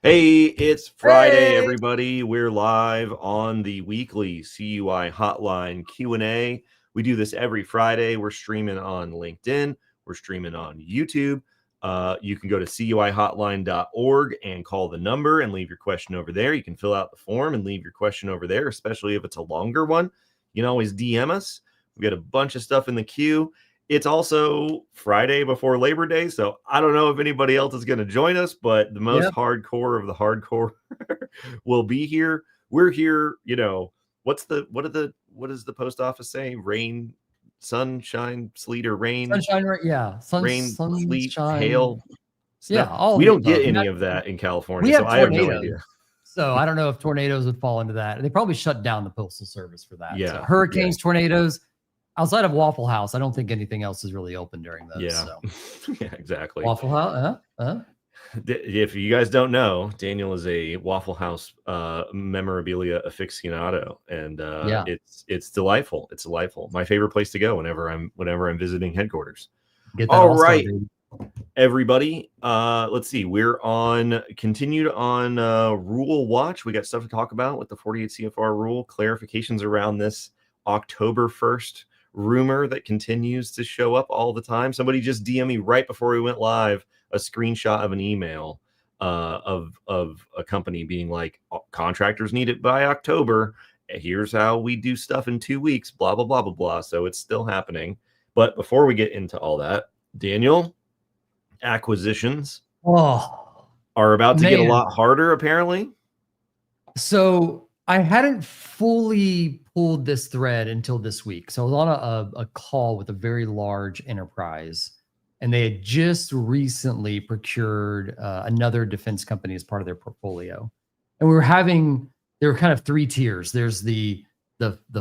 Hey, it's Friday, Hey! everybody. We're live on the weekly CUI Hotline Q&A. We do this every Friday. We're streaming on LinkedIn. We're streaming on YouTube. You can go to cuihotline.org and call the number and leave your question over there. You can fill out the form and leave your question over there, especially if it's a longer one. You can always DM us. We've got a bunch of stuff in the queue. It's also Friday before Labor Day, so I don't know if anybody else is going to join us, but the most hardcore of the hardcore will be here. We're here, what does the post office say? Rain, sunshine, sleet, or rain? Sunshine, right? Yeah. Rain, sleet, Sunshine. hail. Yeah, Snow. all We of the don't get above. any of that in California, We so have I have no tornadoes. idea. So I don't know if tornadoes would fall into that. They probably shut down the postal service for that. Yeah. So hurricanes, tornadoes. Outside of Waffle House, I don't think anything else is really open during those. Yeah. So. Yeah, exactly. Waffle House? If you guys don't know, Daniel is a Waffle House memorabilia aficionado, and it's delightful. It's delightful. My favorite place to go whenever I'm visiting headquarters. Get that All right, baby. everybody. Let's see. We're continued on rule watch. We got stuff to talk about with the 48 CFR rule, clarifications around this October 1st rumor that continues to show up all the time. Somebody just DM me right before we went live a screenshot of an email of a company being like, contractors need it by October. Here's how we do stuff in 2 weeks, blah, blah, blah, blah, blah. So it's still happening. But before we get into all that, Daniel, acquisitions are about to get a lot harder, apparently. So I hadn't fully pulled this thread until this week. So I was on a call with a very large enterprise, and they had just recently procured another defense company as part of their portfolio. And there were kind of three tiers. There's the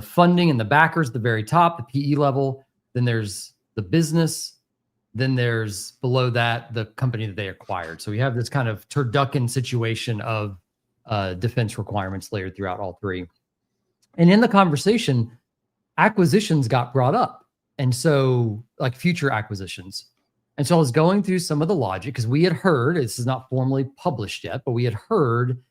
funding and the backers at the very top, the PE level. Then there's the business. Then there's below that, the company that they acquired. So we have this kind of turducken situation of defense requirements layered throughout all three. And in the conversation, acquisitions got brought up. And so like future acquisitions. And so I was going through some of the logic because we had heard, this is not formally published yet, but we had heard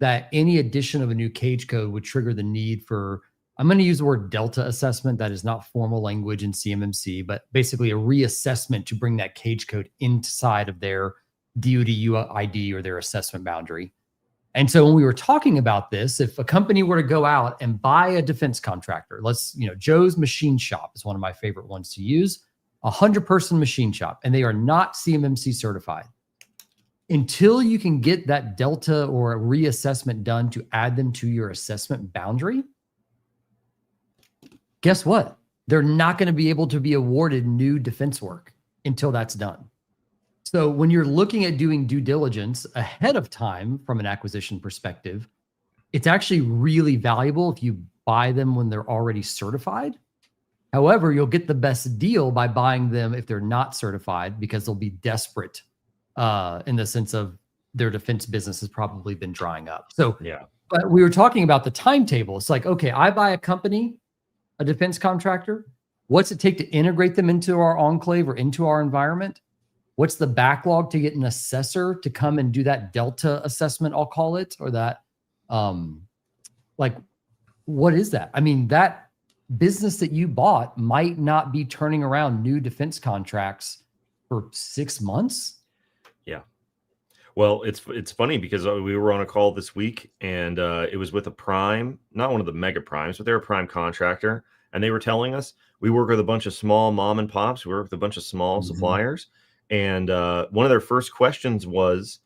that any addition of a new cage code would trigger the need for, I'm going to use the word delta assessment. That is not formal language in CMMC, but basically a reassessment to bring that cage code inside of their DoD UID or their assessment boundary. And so when we were talking about this, if a company were to go out and buy a defense contractor, Joe's Machine Shop is one of my favorite ones to use, 100-person machine shop, and they are not CMMC certified. Until you can get that delta or a reassessment done to add them to your assessment boundary, guess what? They're not going to be able to be awarded new defense work until that's done. So when you're looking at doing due diligence ahead of time from an acquisition perspective, it's actually really valuable if you buy them when they're already certified. However, you'll get the best deal by buying them if they're not certified because they'll be desperate in the sense of their defense business has probably been drying up. So, but we were talking about the timetable. It's like, okay, I buy a company, a defense contractor. What's it take to integrate them into our enclave or into our environment? What's the backlog to get an assessor to come and do that delta assessment, I'll call it, or that, what is that? I mean, that business that you bought might not be turning around new defense contracts for 6 months. Yeah. Well, it's funny because we were on a call this week and it was with a prime, not one of the mega primes, but they're a prime contractor. And they were telling us we work with a bunch of small mom and pops. We work with a bunch of small suppliers. And one of their first questions was,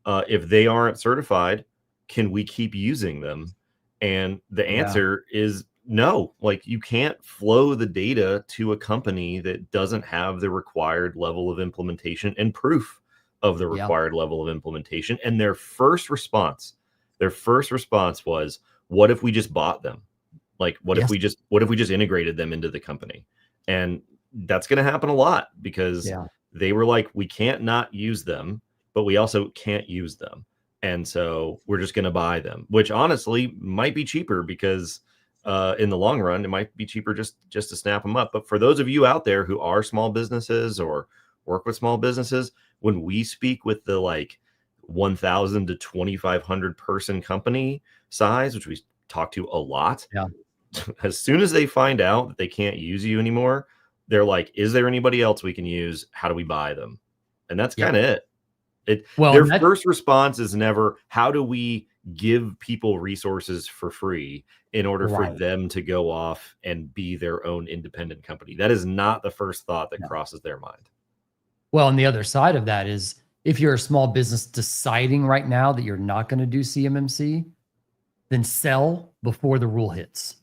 if they aren't certified, can we keep using them? And the answer is no. Like, you can't flow the data to a company that doesn't have the required level of implementation and proof of the required level of implementation. And their first response was, what if we just bought them? Like, what if we just integrated them into the company? And that's going to happen a lot because they were like, we can't not use them, but we also can't use them. And so we're just going to buy them, which honestly might be cheaper because in the long run, it might be cheaper just to snap them up. But for those of you out there who are small businesses or work with small businesses, when we speak with the 1,000 to 2,500 person company size, which we talk to a lot. Yeah. As soon as they find out that they can't use you anymore, they're like, is there anybody else we can use? How do we buy them? And that's kind of it. Well, Their and that, first response is never, how do we give people resources for free in order for right. them to go off and be their own independent company? That is not the first thought that No. crosses their mind. Well, and the other side of that is if you're a small business deciding right now that you're not going to do CMMC, then sell before the rule hits,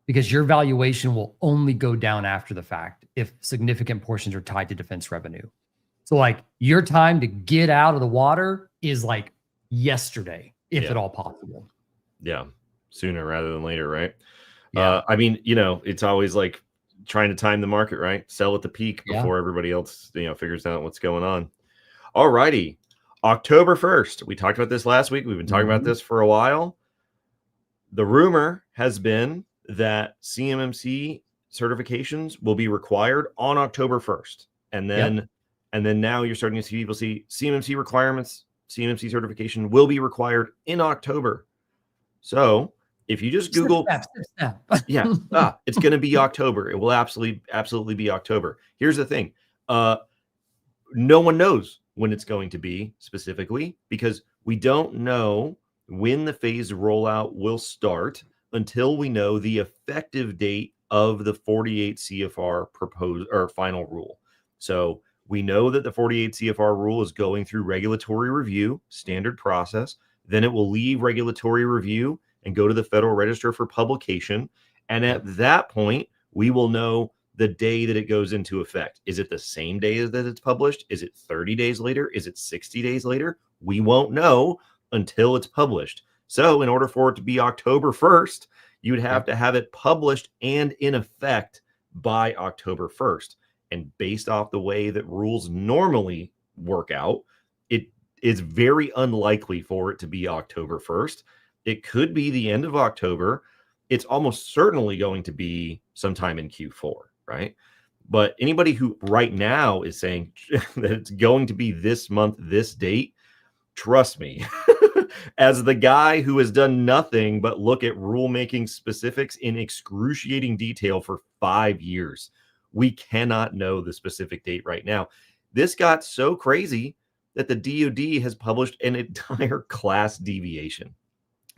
because your valuation will only go down after the fact if significant portions are tied to defense revenue. So like your time to get out of the water is like yesterday, if Yeah. at all possible. Yeah. Sooner rather than later, right? Yeah. I mean, it's always like trying to time the market, right? Sell at the peak Yeah. before everybody else, figures out what's going on. All righty. October 1st. We talked about this last week. We've been talking about this for a while. The rumor has been that CMMC certifications will be required on October 1st. And then now you're starting to see people see CMMC requirements, CMMC certification will be required in October. So if you just Google, yeah, it's going to be October. It will absolutely be October. Here's the thing. No one knows when it's going to be specifically, because we don't know when the phased rollout will start until we know the effective date of the 48 CFR proposed or final rule. So we know that the 48 CFR rule is going through regulatory review, standard process. Then it will leave regulatory review and go to the Federal Register for publication. And at that point, we will know the day that it goes into effect. Is it the same day that it's published? Is it 30 days later? Is it 60 days later? We won't know until it's published. So in order for it to be October 1st, you would have to have it published and in effect by October 1st. And based off the way that rules normally work out, it is very unlikely for it to be October 1st. It could be the end of October. It's almost certainly going to be sometime in Q4, right? But anybody who right now is saying that it's going to be this month, this date, trust me, as the guy who has done nothing but look at rulemaking specifics in excruciating detail for 5 years, we cannot know the specific date right now. This got so crazy that the DoD has published an entire class deviation.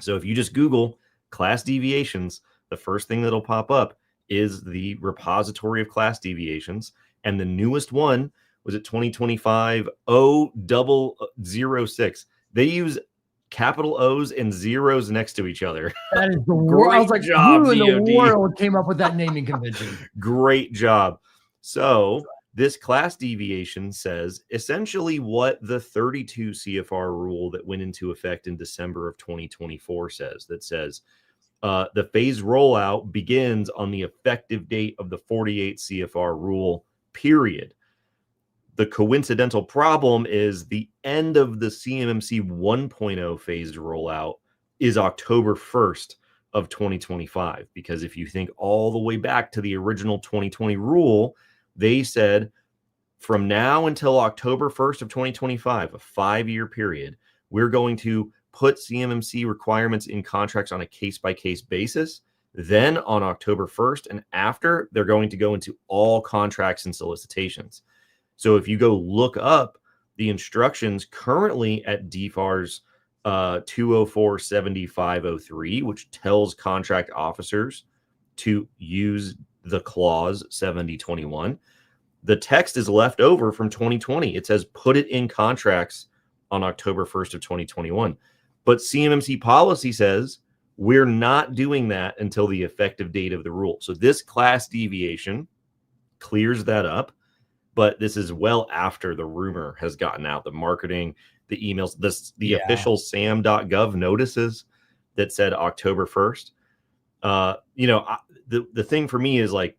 So if you just Google class deviations, the first thing that'll pop up is the repository of class deviations. And the newest one was at 2025 0006. They use capital O's and zeros next to each other. That is the worst. I was like, job, who in DoD. the world came up with that naming convention? Great job. So this class deviation says essentially what the 32 CFR rule that went into effect in December of 2024 says. That says the phase rollout begins on the effective date of the 48 CFR rule, period. The coincidental problem is the end of the CMMC 1.0 phased rollout is October 1st of 2025. Because if you think all the way back to the original 2020 rule, they said from now until October 1st of 2025, a 5-year period, we're going to put CMMC requirements in contracts on a case-by-case basis. Then on October 1st and after, they're going to go into all contracts and solicitations. So if you go look up the instructions currently at DFARS 204-7503, which tells contract officers to use the clause 7021, the text is left over from 2020. It says put it in contracts on October 1st of 2021. But CMMC policy says we're not doing that until the effective date of the rule. So this class deviation clears that up. But this is well after the rumor has gotten out, the marketing, the emails, the official sam.gov notices that said October 1st. The thing for me is like,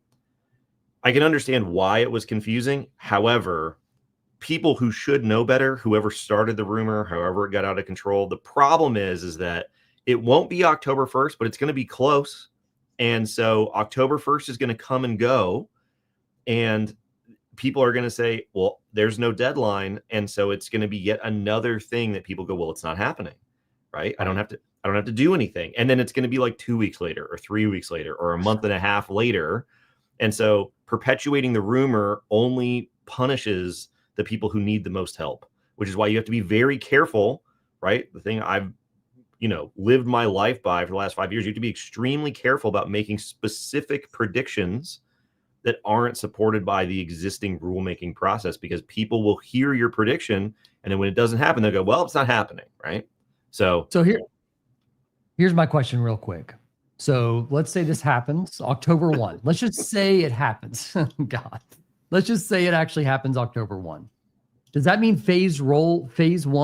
I can understand why it was confusing. However, people who should know better, whoever started the rumor, however it got out of control, the problem is that it won't be October 1st, but it's going to be close. And so October 1st is going to come and go. And people are going to say, well, there's no deadline. And so it's going to be yet another thing that people go, well, it's not happening, right? I don't have to do anything. And then it's going to be like 2 weeks later or 3 weeks later or a month and a half later. And so perpetuating the rumor only punishes the people who need the most help, which is why you have to be very careful, right? The thing I've, lived my life by for the last 5 years, you have to be extremely careful about making specific predictions that aren't supported by the existing rulemaking process, because people will hear your prediction. And then when it doesn't happen, they'll go, well, it's not happening. Right. So here's my question real quick. So let's say this happens October 1. Let's just say it happens. God, let's just say it actually happens October 1. Does that mean phase 1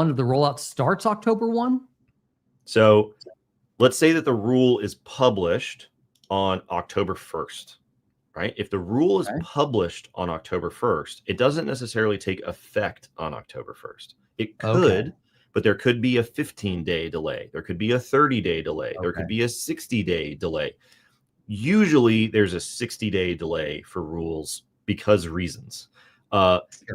of the rollout starts October 1? So let's say that the rule is published on October 1st, right? If the rule is published on October 1st, it doesn't necessarily take effect on October 1st. It could, but there could be a 15-day delay. There could be a 30-day delay. There could be a 60-day delay. Usually there's a 60-day delay for rules because reasons.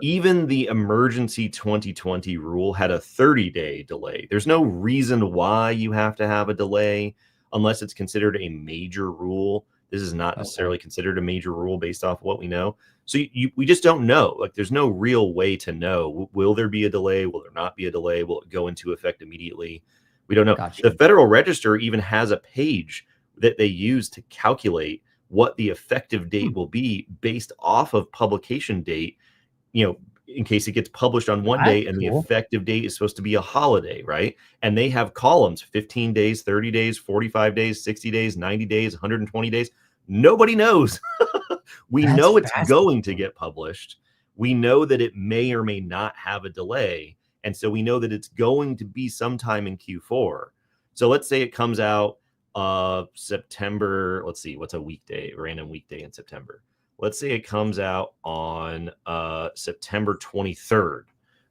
Even the emergency 2020 rule had a 30-day delay. There's no reason why you have to have a delay unless it's considered a major rule. This is not necessarily considered a major rule based off what we know. So we just don't know. Like, there's no real way to know. Will there be a delay? Will there not be a delay? Will it go into effect immediately? We don't know. Gotcha. The Federal Register even has a page that they use to calculate what the effective date will be based off of publication date, in case it gets published on one day and the effective date is supposed to be a holiday, right? And they have columns, 15 days, 30 days, 45 days, 60 days, 90 days, 120 days. Nobody knows. We know it's going to get published. We know that it may or may not have a delay. And so we know that it's going to be sometime in Q4. So let's say it comes out September. Let's see, what's a weekday, a random weekday in September? Let's say it comes out on September 23rd,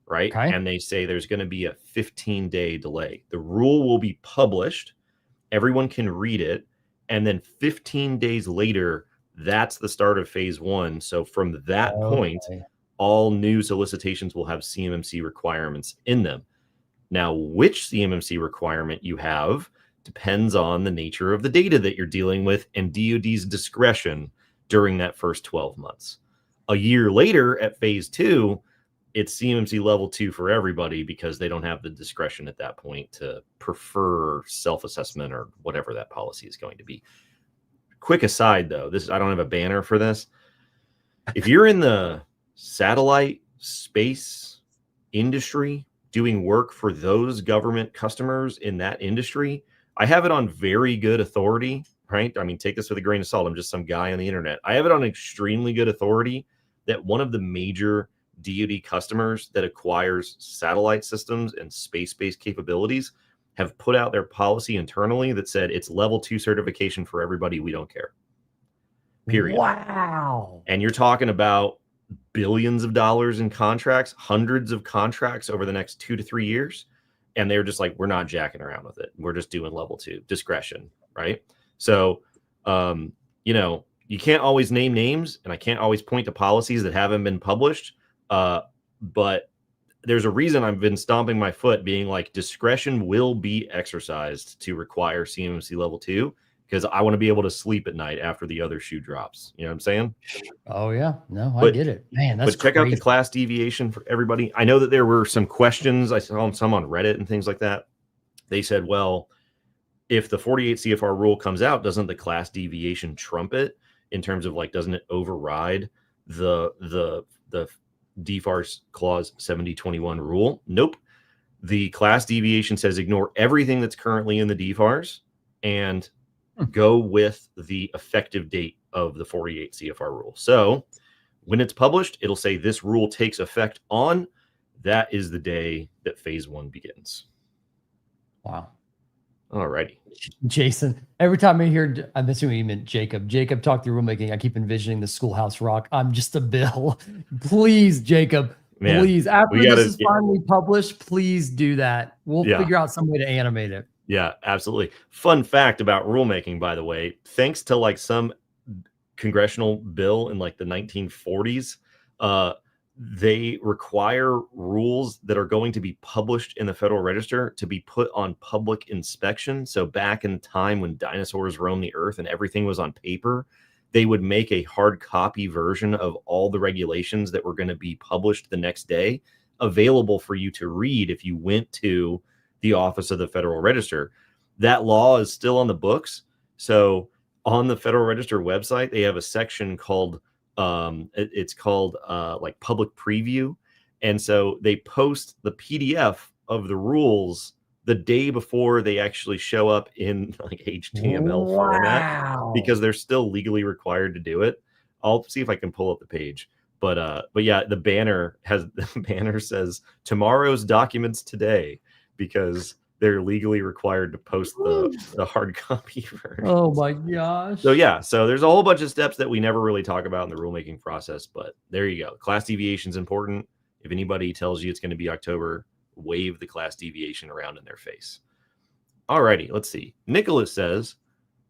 right? Okay. And they say there's going to be a 15-day delay. The rule will be published. Everyone can read it. And then 15 days later, that's the start of phase 1. So from that point, all new solicitations will have CMMC requirements in them. Now, which CMMC requirement you have depends on the nature of the data that you're dealing with and DoD's discretion during that first 12 months. A year later at phase 2, it's CMMC level 2 for everybody because they don't have the discretion at that point to prefer self-assessment or whatever that policy is going to be. Quick aside though, I don't have a banner for this. If you're in the satellite space industry doing work for those government customers in that industry, I have it on very good authority, right? I mean, take this with a grain of salt. I'm just some guy on the internet. I have it on extremely good authority that one of the major DoD customers that acquires satellite systems and space-based capabilities have put out their policy internally that said it's level 2 certification for everybody. We don't care. Period. Wow. And you're talking about billions of dollars in contracts, hundreds of contracts over the next 2 to 3 years. And they're just like, we're not jacking around with it. We're just doing level 2 discretion, right? So, you can't always name names, and I can't always point to policies that haven't been published. But there's a reason I've been stomping my foot being like, discretion will be exercised to require CMMC level 2, because I want to be able to sleep at night after the other shoe drops. You know what I'm saying? Oh yeah. No, I get it. Man, that's But check out the class deviation for everybody. I know that there were some questions. I saw some on Reddit and things like that. They said, well, if the 48 CFR rule comes out, doesn't the class deviation trump it in terms of like, doesn't it override the DFARS clause 7021 rule? Nope. The class deviation says ignore everything that's currently in the DFARS and go with the effective date of the 48 CFR rule. So when it's published, it'll say this rule takes effect on, that is the day that phase 1 begins. Wow. Alrighty. Jason, every time I hear, I'm assuming you meant Jacob talk through rulemaking, I keep envisioning the Schoolhouse Rock. I'm just a bill. Please, Jacob, Man, please, after this is finally published, please do that. We'll figure out some way to animate it. Yeah, absolutely. Fun fact about rulemaking, by the way, thanks to like some congressional bill in like the 1940s, they require rules that are going to be published in the Federal Register to be put on public inspection. So back in the time when dinosaurs roamed the earth and everything was on paper, they would make a hard copy version of all the regulations that were going to be published the next day available for you to read if you went to the Office of the Federal Register. That law is still on the books. So on the Federal Register website, they have a section called it's called like public preview. And so they post the PDF of the rules the day before they actually show up in like HTML format, because they're still legally required to do it. I'll see if I can pull up the page. But yeah, the banner says tomorrow's documents today, because they're legally required to post the hard copy version. Oh my gosh. So yeah, so there's a whole bunch of steps that we never really talk about in the rulemaking process, but there you go. Class deviation is important. If anybody tells you it's going to be October, wave the class deviation around in their face. Alrighty, let's see. Nicholas says,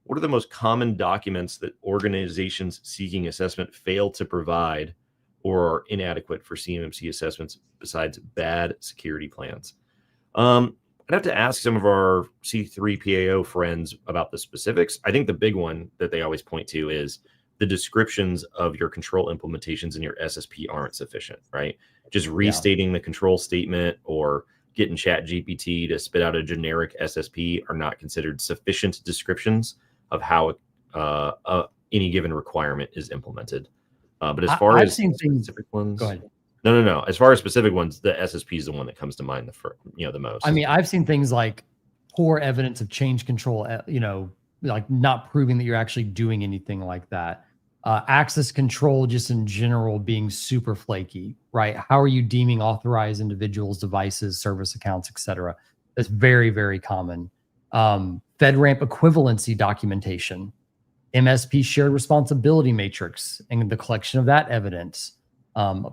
what are the most common documents that organizations seeking assessment fail to provide or are inadequate for CMMC assessments besides bad security plans? I'd have to ask some of our C3PAO friends about the specifics. I think the big one that they always point to is the descriptions of your control implementations in your SSP aren't sufficient, right? Just restating the control statement or getting ChatGPT to spit out a generic SSP are not considered sufficient descriptions of how any given requirement is implemented. But as far as specific ones, go ahead. No. As far as specific ones, the SSP is the one that comes to mind the most. I mean, I've seen things like poor evidence of change control, like not proving that you're actually doing anything like that. Access control, just in general, being super flaky, right? How are you deeming authorized individuals, devices, service accounts, etc.? That's very, very common. FedRAMP equivalency documentation, MSP shared responsibility matrix, and the collection of that evidence.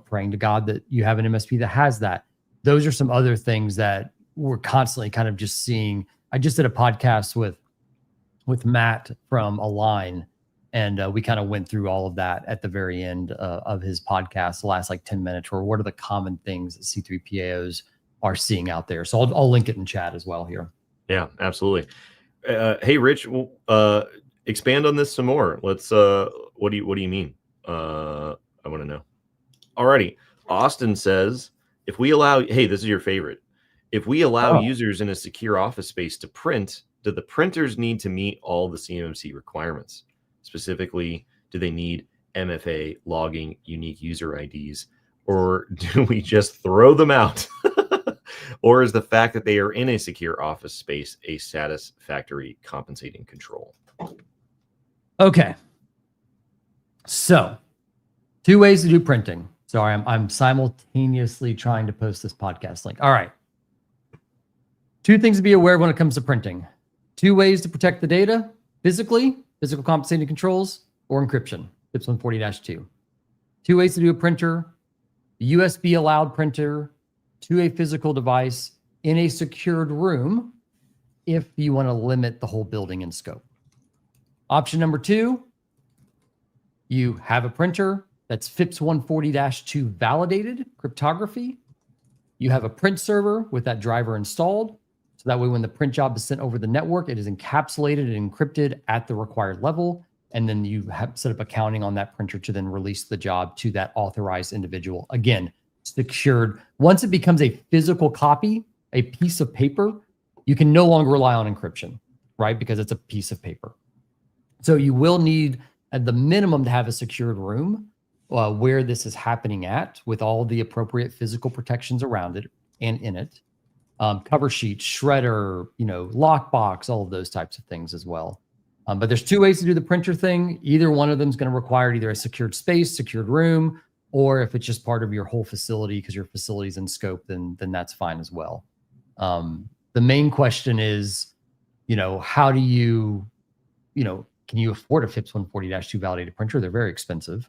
Praying to God that you have an MSP that has that. Those are some other things that we're constantly kind of just seeing. I just did a podcast with Matt from Align, and we kind of went through all of that at the very end of his podcast, the last like 10 minutes, or what are the common things that C3PAOs are seeing out there. So I'll link it in chat as well here. Yeah, absolutely. Hey, Rich, expand on this some more. Let's. What do you mean? I want to know. Alrighty. Austin says, if we allow, hey, this is your favorite. If we allow users in a secure office space to print, do the printers need to meet all the CMMC requirements? Specifically, do they need MFA, logging, unique user IDs, or do we just throw them out? Or is the fact that they are in a secure office space a satisfactory compensating control? Okay. So, two ways to do printing. Sorry, I'm simultaneously trying to post this podcast link. All right. Two things to be aware of when it comes to printing. Two ways to protect the data: physical compensating controls, or encryption, FIPS 140-2. Two ways to do a printer: USB allowed printer to a physical device in a secured room if you want to limit the whole building in scope. Option number two, you have a printer that's FIPS 140-2 validated cryptography. You have a print server with that driver installed. So that way, when the print job is sent over the network, it is encapsulated and encrypted at the required level. And then you have set up accounting on that printer to then release the job to that authorized individual. Again, secured. Once it becomes a physical copy, a piece of paper, you can no longer rely on encryption, right? Because it's a piece of paper. So you will need, at the minimum, to have a secured room where this is happening at, with all the appropriate physical protections around it and in it. Cover sheet, shredder, lockbox, all of those types of things as well. But there's two ways to do the printer thing. Either one of them is going to require either a secured space, secured room, or if it's just part of your whole facility because your facility's in scope, then that's fine as well. The main question is, how do you, can you afford a FIPS 140-2 validated printer? They're very expensive.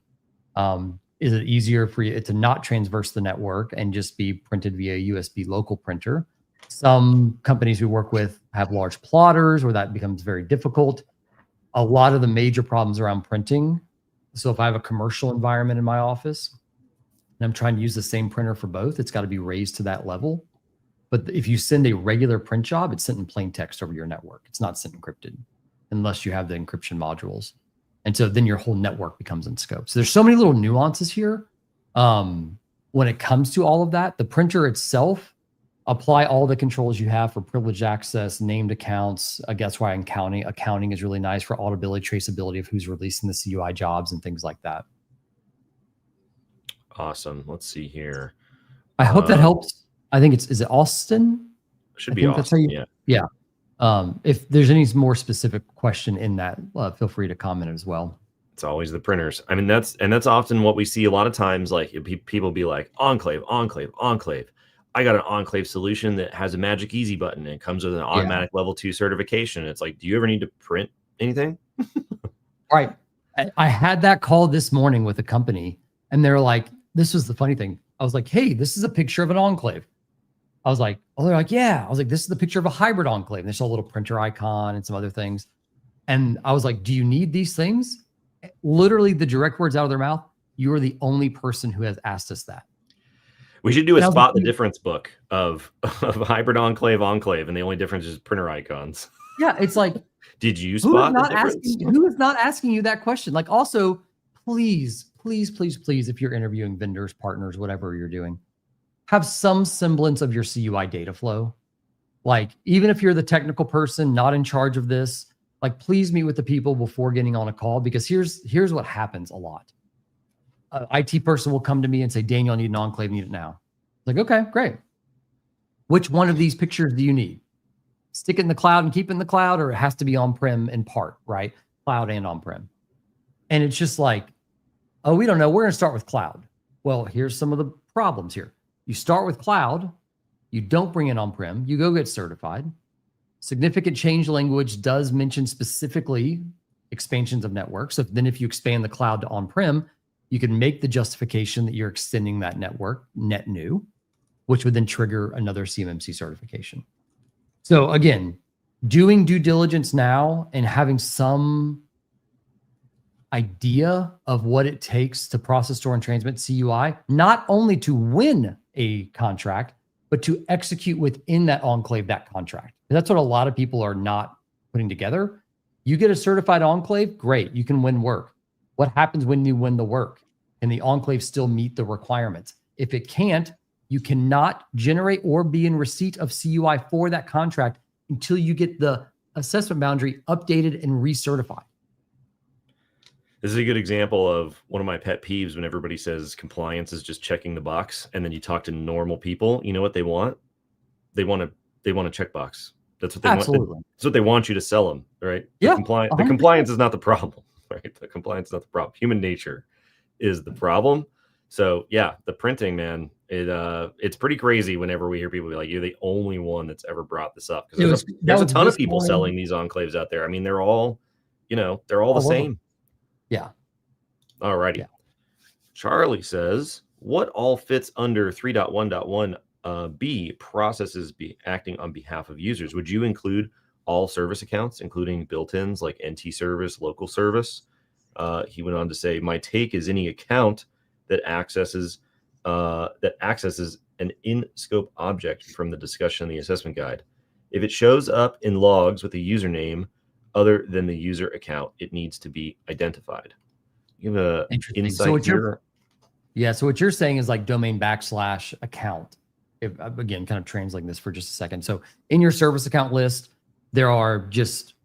Is it easier for you to not transverse the network and just be printed via USB local printer? Some companies we work with have large plotters where that becomes very difficult. A lot of the major problems around printing. So if I have a commercial environment in my office, and I'm trying to use the same printer for both, it's got to be raised to that level. But if you send a regular print job, it's sent in plain text over your network. It's not sent encrypted unless you have the encryption modules. And so then your whole network becomes in scope. So there's so many little nuances here. When it comes to all of that, the printer itself, apply all the controls you have for privileged access, named accounts. I guess why accounting is really nice for auditability, traceability of who's releasing the CUI jobs and things like that. Awesome. Let's see here. I hope that helps. I think is it Austin? Should be Austin. Yeah. If there's any more specific question in that, feel free to comment as well. It's always the printers. I mean, that's often what we see a lot of times. Like people be like, enclave. I got an enclave solution that has a magic easy button and it comes with an automatic level 2 certification. It's like, do you ever need to print anything? Right. I had that call this morning with a company, and they're like, this was the funny thing. I was like, hey, this is a picture of an enclave. I was like, oh, they're like, yeah. I was like, this is the picture of a hybrid enclave. And they saw a little printer icon and some other things. And I was like, do you need these things? Literally the direct words out of their mouth, you are the only person who has asked us that. We should do a spot the difference book of hybrid enclave, and the only difference is printer icons. Yeah, it's like, did you spot the difference? Who is not asking you that question? Like, also, please, if you're interviewing vendors, partners, whatever you're doing, have some semblance of your CUI data flow. Like, even if you're the technical person not in charge of this, like, please meet with the people before getting on a call, because here's what happens a lot. An IT person will come to me and say, Daniel, I need an enclave, need it now. Like, okay, great. Which one of these pictures do you need? Stick it in the cloud and keep it in the cloud, or it has to be on-prem in part, right? Cloud and on-prem. And it's just like, oh, we don't know. We're going to start with cloud. Well, here's some of the problems here. You start with cloud. You don't bring in on-prem. You go get certified. Significant change language does mention specifically expansions of network. So then if you expand the cloud to on-prem, you can make the justification that you're extending that network net new, which would then trigger another CMMC certification. So again, doing due diligence now and having some idea of what it takes to process, store, and transmit CUI, not only to win a contract, but to execute within that enclave that contract. That's what a lot of people are not putting together. You get a certified enclave, great, you can win work. What happens when you win the work? Can the enclave still meet the requirements? If it can't, you cannot generate or be in receipt of CUI for that contract until you get the assessment boundary updated and recertified. This is a good example of one of my pet peeves when everybody says compliance is just checking the box, and then you talk to normal people. You know what they want? They want a checkbox. That's what they want. That's what they want you to sell them, right? Yeah. The compliance is not the problem, right? The compliance is not the problem. Human nature is the problem. So yeah, the printing, man, it's pretty crazy whenever we hear people be like, you're the only one that's ever brought this up. Because there's a ton of people selling these enclaves out there. I mean, they're all the same. Yeah. All righty. Yeah. Charlie says, what all fits under 3.1.1 B processes acting on behalf of users? Would you include all service accounts, including built-ins like NT service, local service? He went on to say, my take is any account that accesses an in-scope object from the discussion in the assessment guide. If it shows up in logs with a username other than the user account, it needs to be identified. You have an insight here? So what you're saying is like domain / account. Again, kind of translating this for just a second. So in your service account list, there are just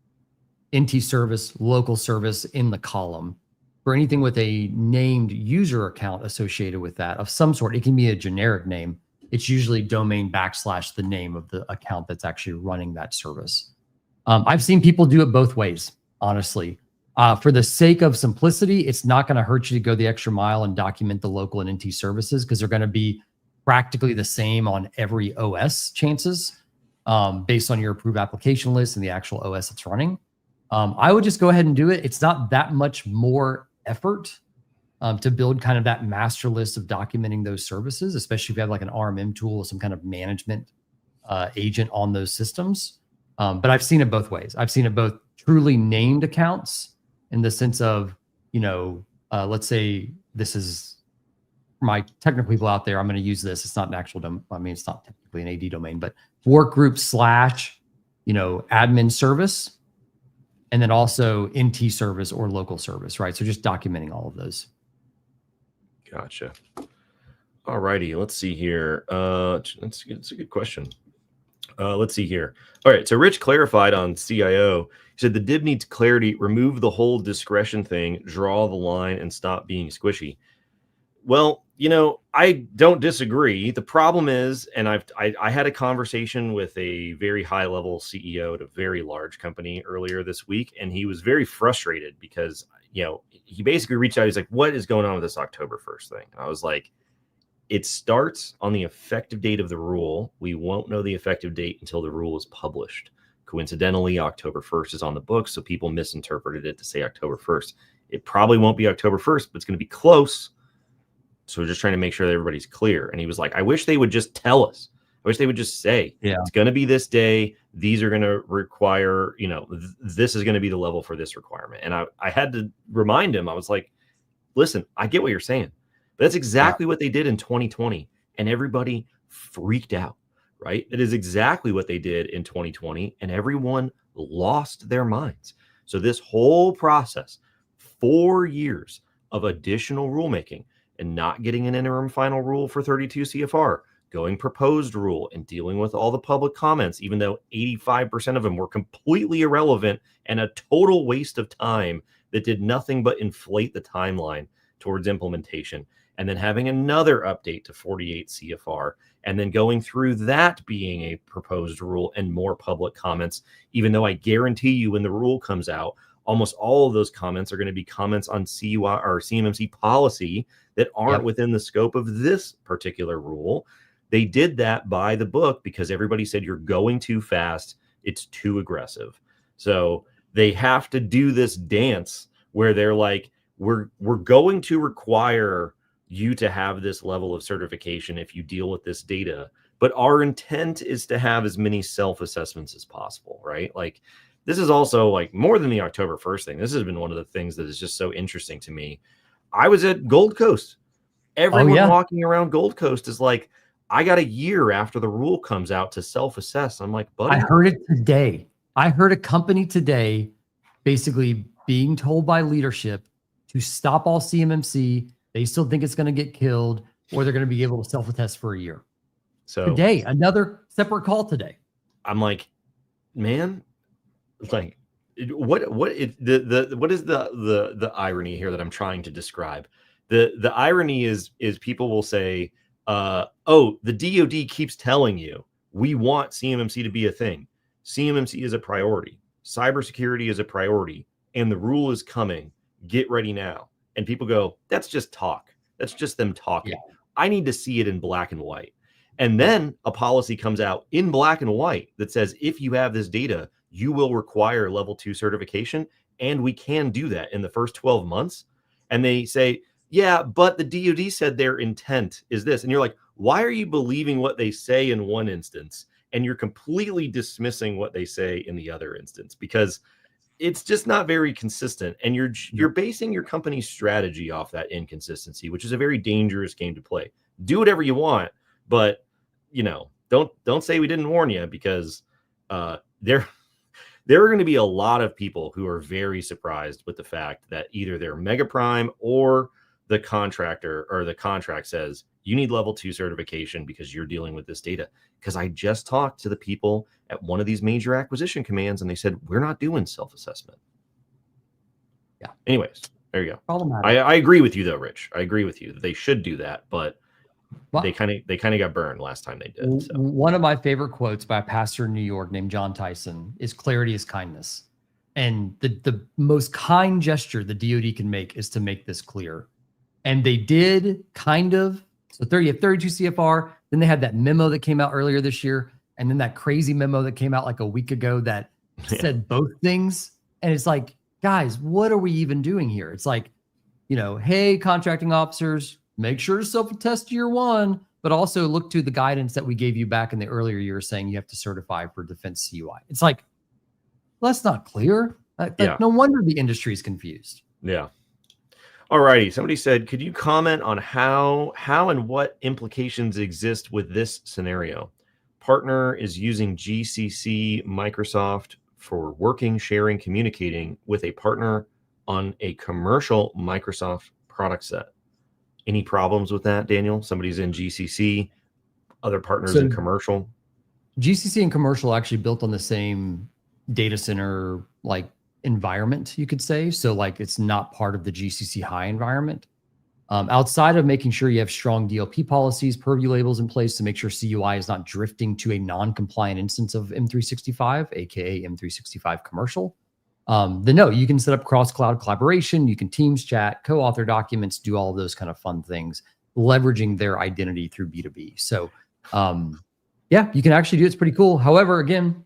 NT service, local service in the column. For anything with a named user account associated with that of some sort, it can be a generic name. It's usually domain / the name of the account that's actually running that service. I've seen people do it both ways, honestly. For the sake of simplicity, it's not going to hurt you to go the extra mile and document the local and NT services, because they're going to be practically the same on every OS chances, based on your approved application list and the actual OS that's running. I would just go ahead and do it. It's not that much more effort to build kind of that master list of documenting those services, especially if you have like an RMM tool or some kind of management agent on those systems. But I've seen it both ways. I've seen it both truly named accounts in the sense of, let's say this is my technical people out there, I'm going to use this. It's not an actual I mean, it's not technically an AD domain, but work group / admin service, and then also NT service or local service, right? So just documenting all of those. Gotcha. All righty, let's see here. That's a good question. Let's see here. All right, so Rich clarified on CIO. He said the div needs clarity, remove the whole discretion thing, draw the line, and stop being squishy. Well, I don't disagree. The problem is, and I had a conversation with a very high level CEO at a very large company earlier this week, and he was very frustrated because he basically reached out. He's like, "What is going on with this October 1st thing?" And I was like, "It starts on the effective date of the rule. We won't know the effective date until the rule is published. Coincidentally, October 1st is on the books, so people misinterpreted it to say October 1st. It probably won't be October 1st, but it's going to be close. So we're just trying to make sure that everybody's clear." And he was like, "I wish they would just tell us. I wish they would just say, it's going to be this day. These are going to require, this is going to be the level for this requirement." And I had to remind him, I was like, "Listen, I get what you're saying, but that's exactly what they did in 2020. And everybody freaked out, right? It is exactly what they did in 2020. And everyone lost their minds. So this whole process, 4 years of additional rulemaking, and not getting an interim final rule for 32 CFR, going proposed rule, and dealing with all the public comments, even though 85% of them were completely irrelevant and a total waste of time that did nothing but inflate the timeline towards implementation. And then having another update to 48 CFR, and then going through that being a proposed rule and more public comments, even though I guarantee you when the rule comes out, almost all of those comments are going to be comments on CUI or CMMC policy that aren't within the scope of this particular rule. They did that by the book because everybody said you're going too fast. It's too aggressive. So they have to do this dance where they're like, we're going to require you to have this level of certification if you deal with this data. But our intent is to have as many self-assessments as possible, right? Like, this is also like more than the October 1st thing. This has been one of the things that is just so interesting to me. I was at Gold Coast. Everyone walking around Gold Coast is like, I got a year after the rule comes out to self-assess. I'm like, buddy. I heard it today. I heard a company today basically being told by leadership to stop all CMMC. They still think it's going to get killed, or they're going to be able to self-attest for a year. So today, another separate call today. I'm like, man, like, what is the irony here that I'm trying to describe? The irony is people will say, oh, the DoD keeps telling you we want CMMC to be a thing. CMMC is a priority. Cybersecurity is a priority, and the rule is coming. Get ready now. And people go, that's just talk. That's just them talking. Yeah. I need to see it in black and white. And then a policy comes out in black and white that says, if you have this data, you will require level 2 certification. And we can do that in the first 12 months. And they say, yeah, but the DoD said their intent is this. And you're like, why are you believing what they say in one instance? And you're completely dismissing what they say in the other instance, because it's just not very consistent. And you're basing your company's strategy off that inconsistency, which is a very dangerous game to play. Do whatever you want, but don't say we didn't warn you, because there are going to be a lot of people who are very surprised with the fact that either they're mega prime or the contractor or the contract says you need level 2 certification because you're dealing with this data. Because I just talked to the people at one of these major acquisition commands, and they said, we're not doing self-assessment. Yeah. Anyways, there you go. I agree with you though, Rich. I agree with you that they should do that, but they kind of got burned last time they did. So. One of my favorite quotes by a pastor in New York named John Tyson is clarity is kindness. And the most kind gesture the DoD can make is to make this clear. And they did kind of. So you have 32 CFR. Then they had that memo that came out earlier this year. And then that crazy memo that came out like a week ago that said both things. And it's like, guys, what are we even doing here? It's like, hey, contracting officers, make sure to self-attest year 1, but also look to the guidance that we gave you back in the earlier years saying you have to certify for defense CUI. It's like, well, that's not clear. No wonder the industry is confused. Yeah. All righty. Somebody said, could you comment on how and what implications exist with this scenario? Partner is using GCC Microsoft for working, sharing, communicating with a partner on a commercial Microsoft product set. Any problems with that, Daniel? Somebody's in GCC, other partners in commercial. GCC and commercial actually built on the same data center like environment, you could say. So like it's not part of the GCC high environment. Outside of making sure you have strong DLP policies, purview labels in place to make sure CUI is not drifting to a non-compliant instance of M365, aka M365 commercial, then no, you can set up cross-cloud collaboration. You can Teams chat, co-author documents, do all of those kind of fun things, leveraging their identity through B2B. So yeah, you can actually do it. It's pretty cool. However, again,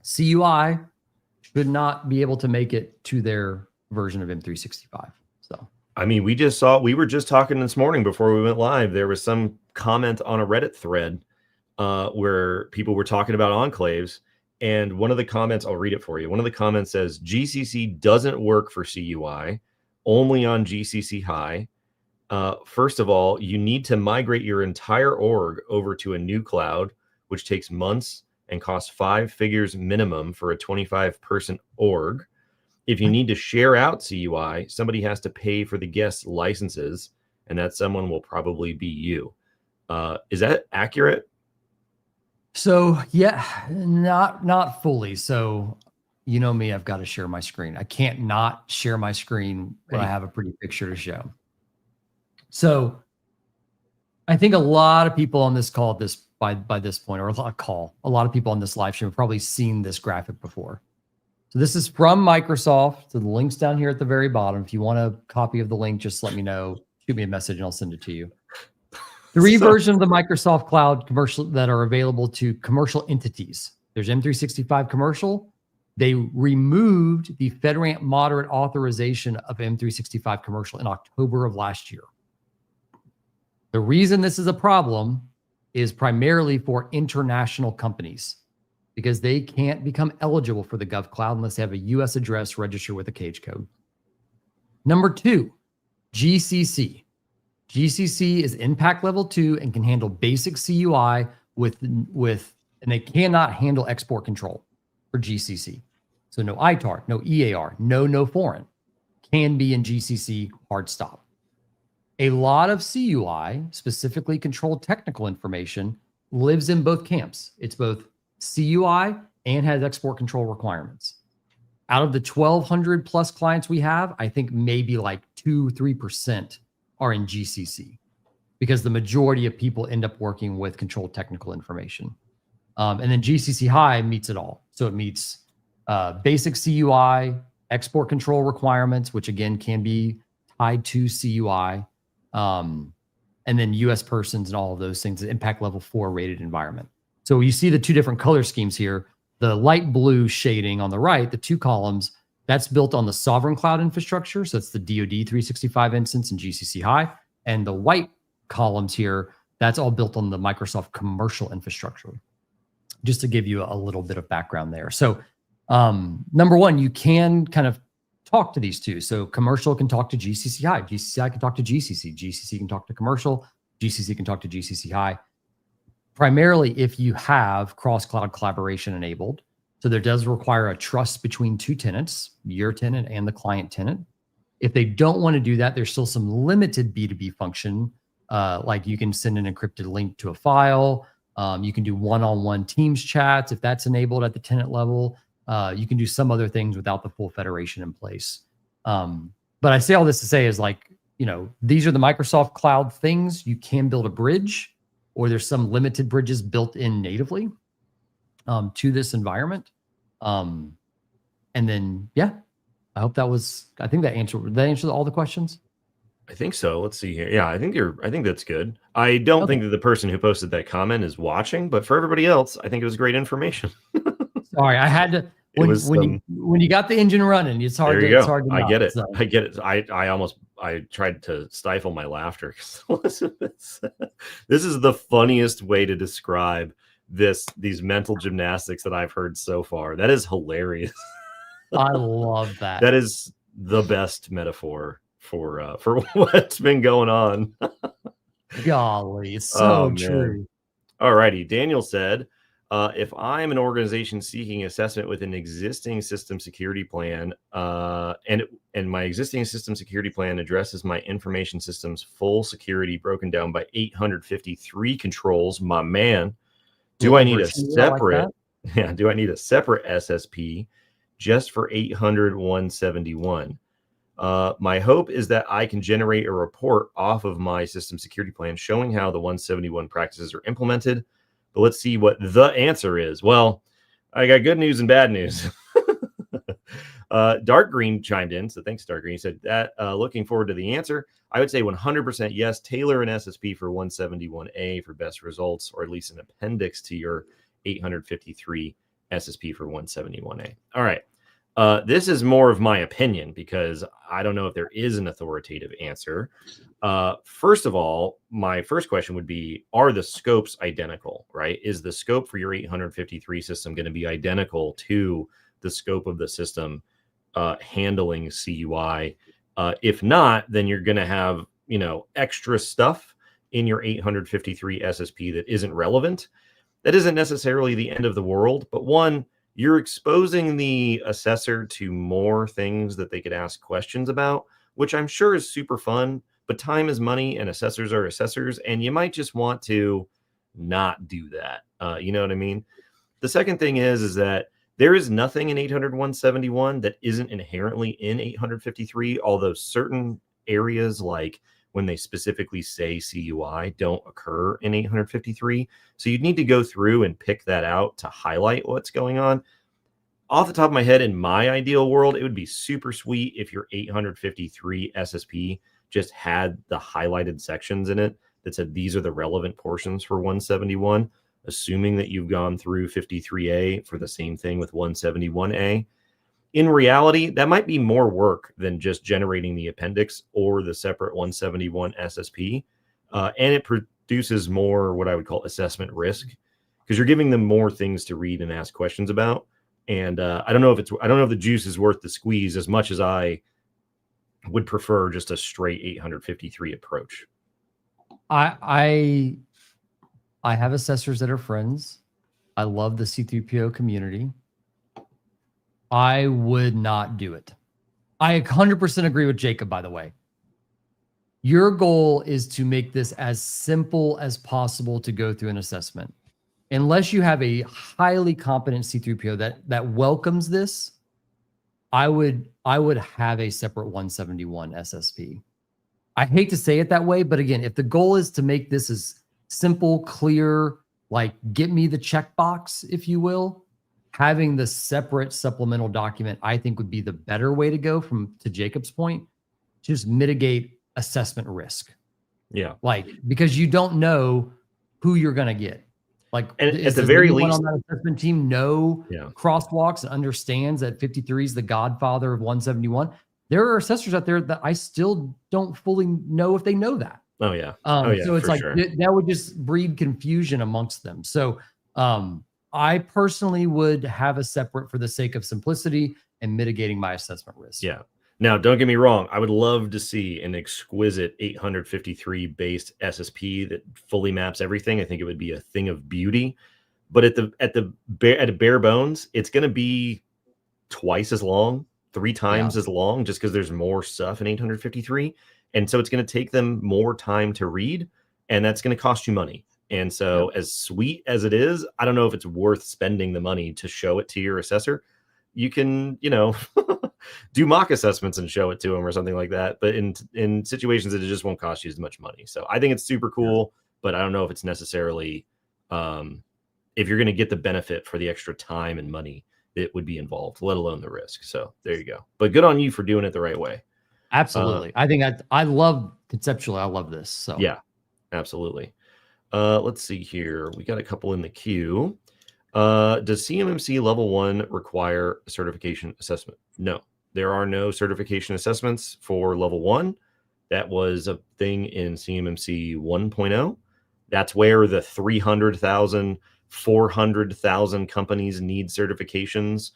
CUI should not be able to make it to their version of M365. So, I mean, we were just talking this morning before we went live. There was some comment on a Reddit thread where people were talking about enclaves. And one of the comments, I'll read it for you. One of the comments says, GCC doesn't work for CUI, only on GCC high. First of all, you need to migrate your entire org over to a new cloud, which takes months and costs 5 figures minimum for a 25-person org. If you need to share out CUI, somebody has to pay for the guest licenses, and that someone will probably be you. Is that accurate? So yeah, not fully. So you know me, I've got to share my screen. I can't not share my screen when I have a pretty picture to show. So I think a lot of people on this call by this point, or a lot of people on this live stream have probably seen this graphic before. So this is from Microsoft. So the link's down here at the very bottom. If you want a copy of the link, just let me know. Shoot me a message and I'll send it to you. 3 versions of the Microsoft Cloud commercial that are available to commercial entities. There's M365 commercial. They removed the FedRAMP moderate authorization of M365 commercial in October of last year. The reason this is a problem is primarily for international companies because they can't become eligible for the GovCloud unless they have a US address registered with a cage code. Number 2, GCC. GCC is impact level 2 and can handle basic CUI and they cannot handle export control for GCC. So no ITAR, no EAR, no foreign can be in GCC, hard stop. A lot of CUI, specifically controlled technical information, lives in both camps. It's both CUI and has export control requirements. Out of the 1,200 plus clients we have, I think maybe like 2-3% are in GCC because the majority of people end up working with controlled technical information. And then GCC high meets it all. So it meets basic CUI, export control requirements, which again can be tied to CUI, and then US persons and all of those things, impact level 4 rated environment. So you see the 2 different color schemes here. The light blue shading on the right, the 2 columns, that's built on the sovereign cloud infrastructure. So it's the DoD 365 instance and GCC high. And the white columns here, that's all built on the Microsoft commercial infrastructure. Just to give you a little bit of background there. So number 1, you can kind of talk to these 2. So commercial can talk to GCC high, GCC high can talk to GCC, GCC can talk to commercial, GCC can talk to GCC high. Primarily if you have cross-cloud collaboration enabled. So there does require a trust between 2 tenants, your tenant and the client tenant. If they don't want to do that, there's still some limited B2B function, like you can send an encrypted link to a file. You can do one-on-one Teams chats if that's enabled at the tenant level. You can do some other things without the full federation in place. But I say all this to say is like, you know, these are the Microsoft Cloud things. You can build a bridge, or there's some limited bridges built in natively to this environment. And then, yeah, I think that answered all the questions. I think so. Let's see here. Yeah, I think that's good. I don't think that the person who posted that comment is watching, but for everybody else, I think it was great information. Sorry, I had to. When you got the engine running, it's hard to. It's hard to I get it. So. I get it. I tried to stifle my laughter. This is the funniest way to describe these mental gymnastics that I've heard so far. That is hilarious. I love that. That is the best metaphor for what's been going on. Golly, it's Oh so man. true. All righty. Daniel said, if I'm an organization seeking assessment with an existing system security plan, and my existing system security plan addresses my information system's full security broken down by 853 controls, my man, do I need a separate? Yeah, do I need a separate SSP just for 800 171? My hope is that I can generate a report off of my system security plan showing how the 171 practices are implemented. But let's see what the answer is. Well, I got good news and bad news. Dark Green chimed in. So thanks, Dark Green. He said that looking forward to the answer. I would say 100% yes. Tailor an SSP for 171A for best results, or at least an appendix to your 853 SSP for 171A. All right. This is more of my opinion because I don't know if there is an authoritative answer. First of all, my first question would be, are the scopes identical, right? Is the scope for your 853 system going to be identical to the scope of the system handling CUI? If not, then you're going to have, extra stuff in your 853 SSP that isn't relevant. That isn't necessarily the end of the world, but one, you're exposing the assessor to more things that they could ask questions about, which I'm sure is super fun, but time is money and assessors are assessors, and you might just want to not do that. You know what I mean? The second thing is that there is nothing in 800-171 that isn't inherently in 853, although certain areas like when they specifically say CUI don't occur in 853. So you'd need to go through and pick that out to highlight what's going on. Off the top of my head, in my ideal world, it would be super sweet if your 853 SSP just had the highlighted sections in it that said these are the relevant portions for 171, assuming that you've gone through 53A for the same thing with 171A. In reality, that might be more work than just generating the appendix or the separate 171 SSP. And it produces more what I would call assessment risk because you're giving them more things to read and ask questions about. And I don't know if the juice is worth the squeeze as much as I would prefer just a straight 853 approach. I have assessors that are friends. I love the C3PO community. I would not do it. I 100% agree with Jacob, by the way. Your goal is to make this as simple as possible to go through an assessment. Unless you have a highly competent C3PO that welcomes this, I would have a separate 171 SSP. I hate to say it that way, but again, if the goal is to make this as simple, clear, like get me the checkbox, if you will, having the separate supplemental document, I think would be the better way to go to Jacob's point, just mitigate assessment risk. Yeah. Like, because you don't know who you're going to get. Like, and at the very least, on that assessment team know crosswalks and understands that 53 is the godfather of 171. There are assessors out there that I still don't fully know if they know that. Oh yeah. So it's like that would just breed confusion amongst them. So I personally would have a separate for the sake of simplicity and mitigating my assessment risk. Yeah. Now, don't get me wrong. I would love to see an exquisite 853 based SSP that fully maps everything. I think it would be a thing of beauty. But at bare bones, it's going to be twice as long, 3 times as long, just because there's more stuff in 853. And so it's going to take them more time to read, and that's going to cost you money. And so as sweet as it is, I don't know if it's worth spending the money to show it to your assessor. You can, do mock assessments and show it to them or something like that. But in situations that it just won't cost you as much money. So I think it's super cool, but I don't know if it's necessarily, if you're going to get the benefit for the extra time and money that would be involved, let alone the risk. So there you go. But good on you for doing it the right way. Absolutely. I think I love conceptually. I love this. So yeah, absolutely. Let's see here. We got a couple in the queue. Does CMMC level 1 require a certification assessment? No, there are no certification assessments for level 1. That was a thing in CMMC 1.0. That's where the 300,000, 400,000 companies need certifications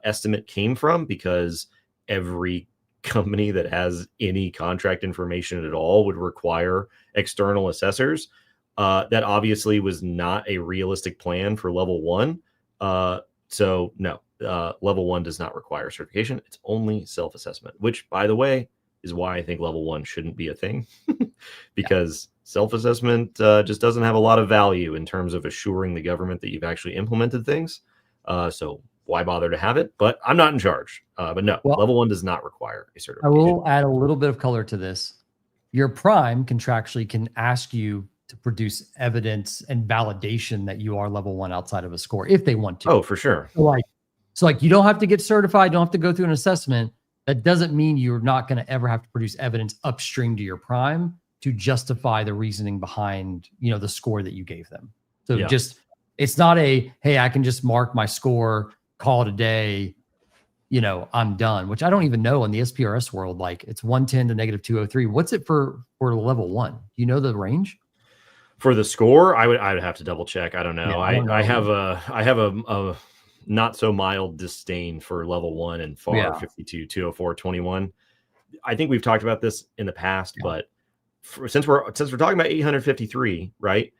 estimate came from, because every company that has any contract information at all would require external assessors. That obviously was not a realistic plan for level 1. So no, level 1 does not require certification. It's only self-assessment, which, by the way, is why I think level 1 shouldn't be a thing, because self-assessment just doesn't have a lot of value in terms of assuring the government that you've actually implemented things. So why bother to have it? But I'm not in charge. But no, Well, level 1 does not require a I certification. will add a little bit of color to this. Your prime contractually can ask you to produce evidence and validation that you are level 1 outside of a score if they want to. Oh, for sure. So like you don't have to get certified, don't have to go through an assessment. That doesn't mean you're not going to ever have to produce evidence upstream to your prime to justify the reasoning behind, the score that you gave them. So it's not a, hey, I can just mark my score, call it a day, I'm done, which I don't even know in the SPRS world. Like it's 110 to negative 203. What's it for level 1? Do you know the range? For the score, I would have to double check. I don't know. Yeah, I don't know. I have a not so mild disdain for level 1 and FAR 52 204 21. I think we've talked about this in the past, but since we're talking about 853, right?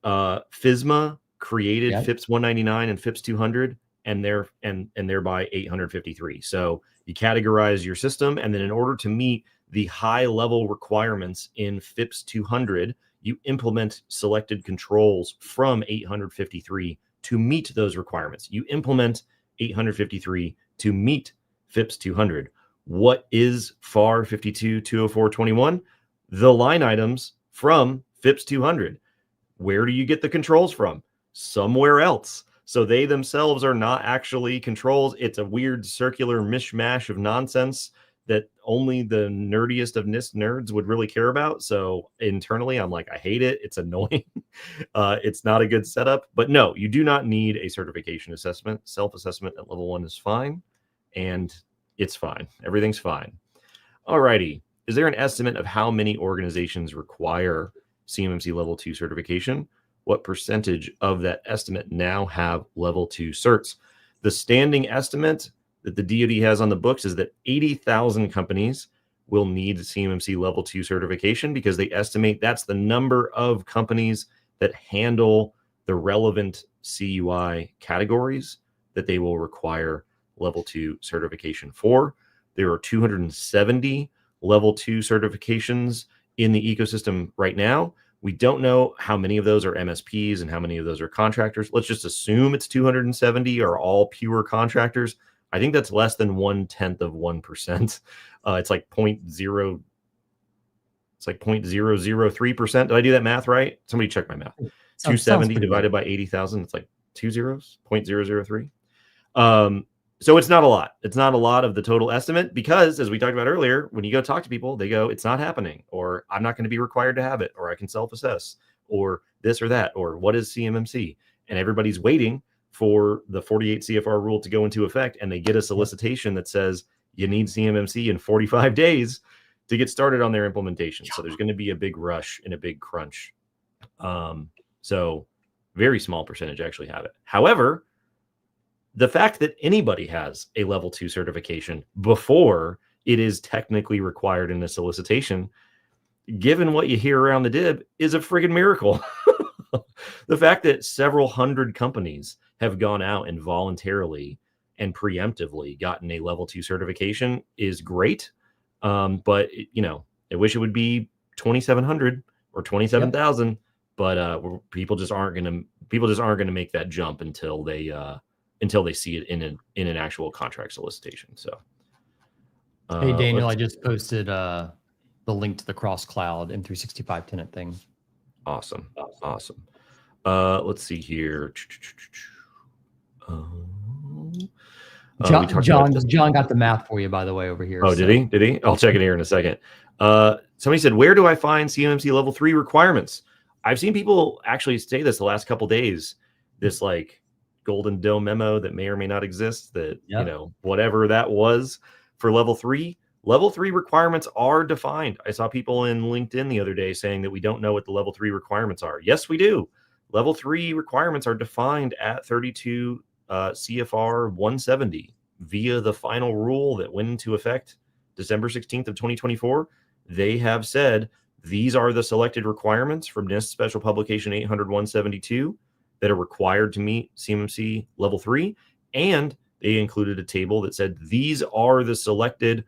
FSMA created FIPS 199 and FIPS 200, and thereby 853. So you categorize your system, and then in order to meet the high level requirements in FIPS 200, you implement selected controls from 853 to meet those requirements. You implement 853 to meet FIPS 200. What is FAR 52 204 21? The line items from FIPS 200. Where do you get the controls from? Somewhere else. So they themselves are not actually controls. It's a weird circular mishmash of nonsense that only the nerdiest of NIST nerds would really care about. So internally, I'm like, I hate it. It's annoying. It's not a good setup. But no, you do not need a certification assessment. Self-assessment at level 1 is fine, and it's fine. Everything's fine. Alrighty. Is there an estimate of how many organizations require CMMC level 2 certification? What percentage of that estimate now have level 2 certs? The standing estimate that the DoD has on the books is that 80,000 companies will need CMMC level 2 certification, because they estimate that's the number of companies that handle the relevant CUI categories that they will require level 2 certification for. There are 270 level 2 certifications in the ecosystem right now. We don't know how many of those are MSPs and how many of those are contractors. Let's just assume it's 270 are all pure contractors. I think that's less than 1/10 of 1%. It's like 0.003%. Did I do that math right? Somebody check my math. 270 divided by 80,000. It's like 2 zeros, 0.003. So it's not a lot. It's not a lot of the total estimate, because as we talked about earlier, when you go talk to people, they go, it's not happening, or I'm not going to be required to have it, or I can self-assess, or this or that, or what is CMMC? And everybody's waiting for the 48 CFR rule to go into effect, and they get a solicitation that says you need CMMC in 45 days to get started on their implementation. So there's going to be a big rush and a big crunch. So very small percentage actually have it. However, the fact that anybody has a level 2 certification before it is technically required in a solicitation, given what you hear around the DIB, is a friggin' miracle. The fact that several hundred companies have gone out and voluntarily and preemptively gotten a level 2 certification is great. But I wish it would be 2,700 or 27,000. But people just aren't going to make that jump until they see it in an actual contract solicitation. So, hey Daniel, I just posted the link to the cross cloud M365 tenant thing. Awesome. Let's see here. John got the math for you, by the way, over here. Oh, did he? I'll check it here in a second. Somebody said, where do I find CMMC level 3 requirements? I've seen people actually say this the last couple days, this like Golden Dome memo that may or may not exist, that, whatever that was for level 3. Level 3 requirements are defined. I saw people in LinkedIn the other day saying that we don't know what the level 3 requirements are. Yes, we do. Level 3 requirements are defined at 32 CFR 170 via the final rule that went into effect December 16th of 2024, they have said these are the selected requirements from NIST Special Publication 800-172 that are required to meet CMMC Level 3. And they included a table that said these are the selected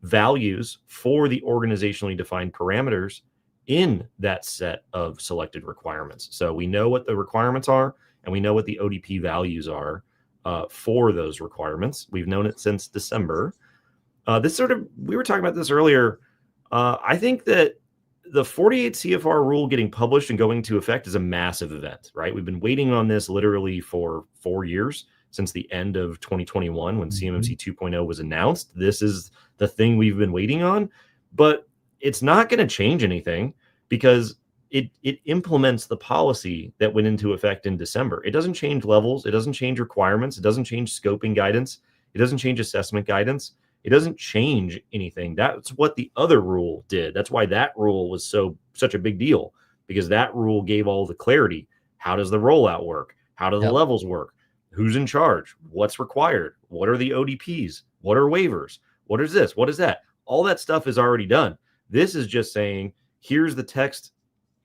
values for the organizationally defined parameters in that set of selected requirements. So we know what the requirements are, and we know what the ODP values are for those requirements. We've known it since December. We were talking about this earlier. I think that the 48 CFR rule getting published and going into effect is a massive event, right? We've been waiting on this literally for 4 years, since the end of 2021 when CMMC 2.0 was announced. This is the thing we've been waiting on, but it's not going to change anything because it implements the policy that went into effect in December. It doesn't change levels. It doesn't change requirements. It doesn't change scoping guidance. It doesn't change assessment guidance. It doesn't change anything. That's what the other rule did. That's why that rule was such a big deal, because that rule gave all the clarity. How does the rollout work? How do the levels work? Who's in charge? What's required? What are the ODPs? What are waivers? What is this? What is that? All that stuff is already done. This is just saying, here's the text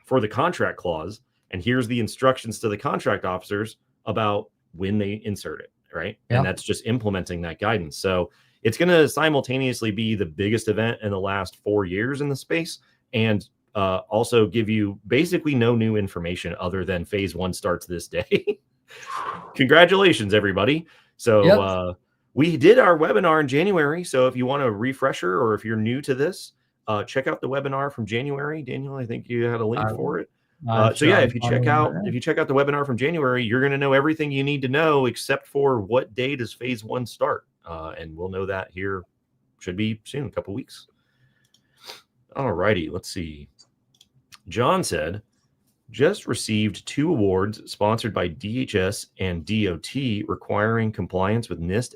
for the contract clause, and here's the instructions to the contract officers about when they insert it, right? Yeah. And that's just implementing that guidance. So it's going to simultaneously be the biggest event in the last 4 years in the space, and also give you basically no new information other than phase 1 starts this day. Congratulations, everybody. So we did our webinar in January. So if you want a refresher, or if you're new to this, check out the webinar from January. Daniel, I think you had a link for it. If you check out the webinar from January, you're going to know everything you need to know, except for what day does phase 1 start. And we'll know that here, should be soon, a couple weeks. All righty, let's see. John said, just received 2 awards sponsored by DHS and DOT requiring compliance with NIST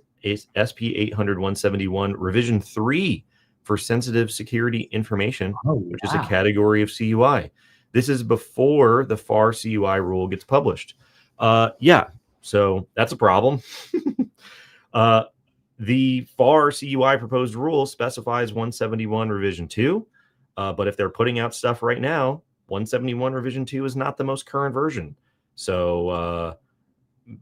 SP 800-171 Revision 3 for sensitive security information, which is a category of CUI. This is before the FAR CUI rule gets published. So that's a problem. The FAR CUI proposed rule specifies 171 Revision 2, but if they're putting out stuff right now, 171 Revision 2 is not the most current version. So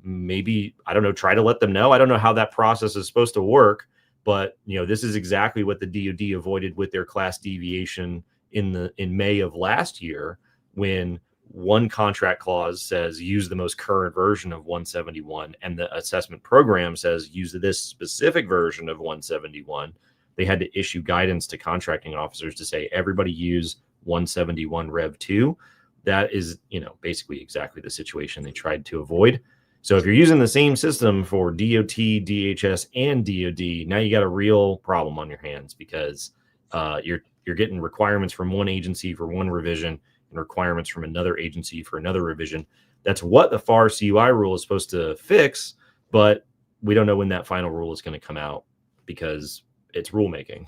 maybe, I don't know, try to let them know. I don't know how that process is supposed to work, but this is exactly what the DoD avoided with their class deviation in May of last year, when one contract clause says use the most current version of 171 and the assessment program says use this specific version of 171. They had to issue guidance to contracting officers to say everybody use 171 Rev 2. That is, basically exactly the situation they tried to avoid. So if you're using the same system for DOT, DHS, and DoD, now you got a real problem on your hands, because you're getting requirements from one agency for one revision and requirements from another agency for another revision. That's what the FAR CUI rule is supposed to fix, but we don't know when that final rule is going to come out because it's rulemaking.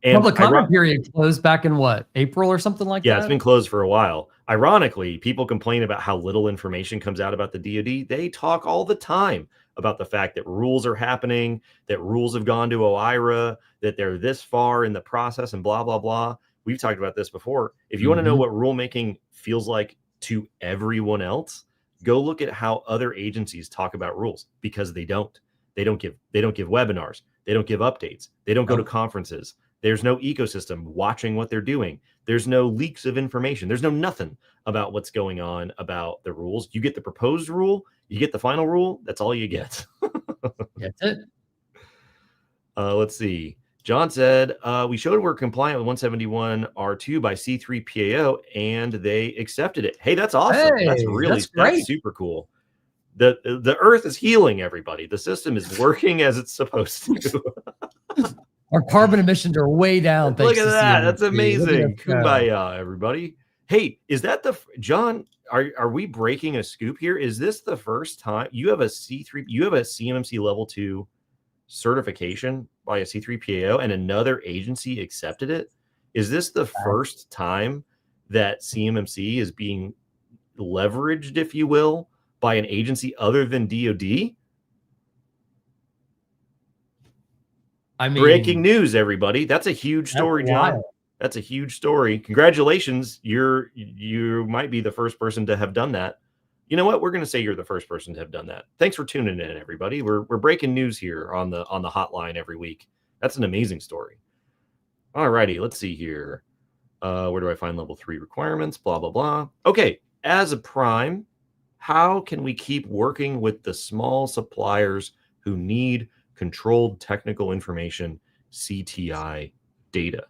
And public comment period closed back in what, April or something like that? Yeah, it's been closed for a while. Ironically, people complain about how little information comes out about the DoD. They talk all the time about the fact that rules are happening, that rules have gone to OIRA, that they're this far in the process, and blah, blah, blah. We've talked about this before. If you want to know what rulemaking feels like to everyone else, go look at how other agencies talk about rules, because they don't. They don't give webinars. They don't give updates. They don't go to conferences. There's no ecosystem watching what they're doing. There's no leaks of information. There's no nothing about what's going on about the rules. You get the proposed rule, you get the final rule. That's all you get. That's it. Let's see. John said, we showed we're compliant with 171 R2 by C3PAO, and they accepted it. Hey, that's awesome. Hey, that's great. That's super cool. The earth is healing, everybody. The system is working as it's supposed to. Our carbon emissions are way down. Look at that. That's amazing. Kumbaya, everybody. Hey, is that John, are we breaking a scoop here? Is this the first time you have a CMMC level 2 certification by a C3PAO and another agency accepted it? Is this the first time that CMMC is being leveraged, if you will, by an agency other than DoD? I Breaking mean, news, everybody. That's a huge that's story, John. wild. That's a huge story. Congratulations. You might be the first person to have done that. You know what? We're going to say you're the first person to have done that. Thanks for tuning in, everybody. We're breaking news here on the hotline every week. That's an amazing story. All righty, let's see here. Where do I find level 3 requirements? Blah, blah, blah. Okay, as a prime, how can we keep working with the small suppliers who need controlled technical information, CTI data?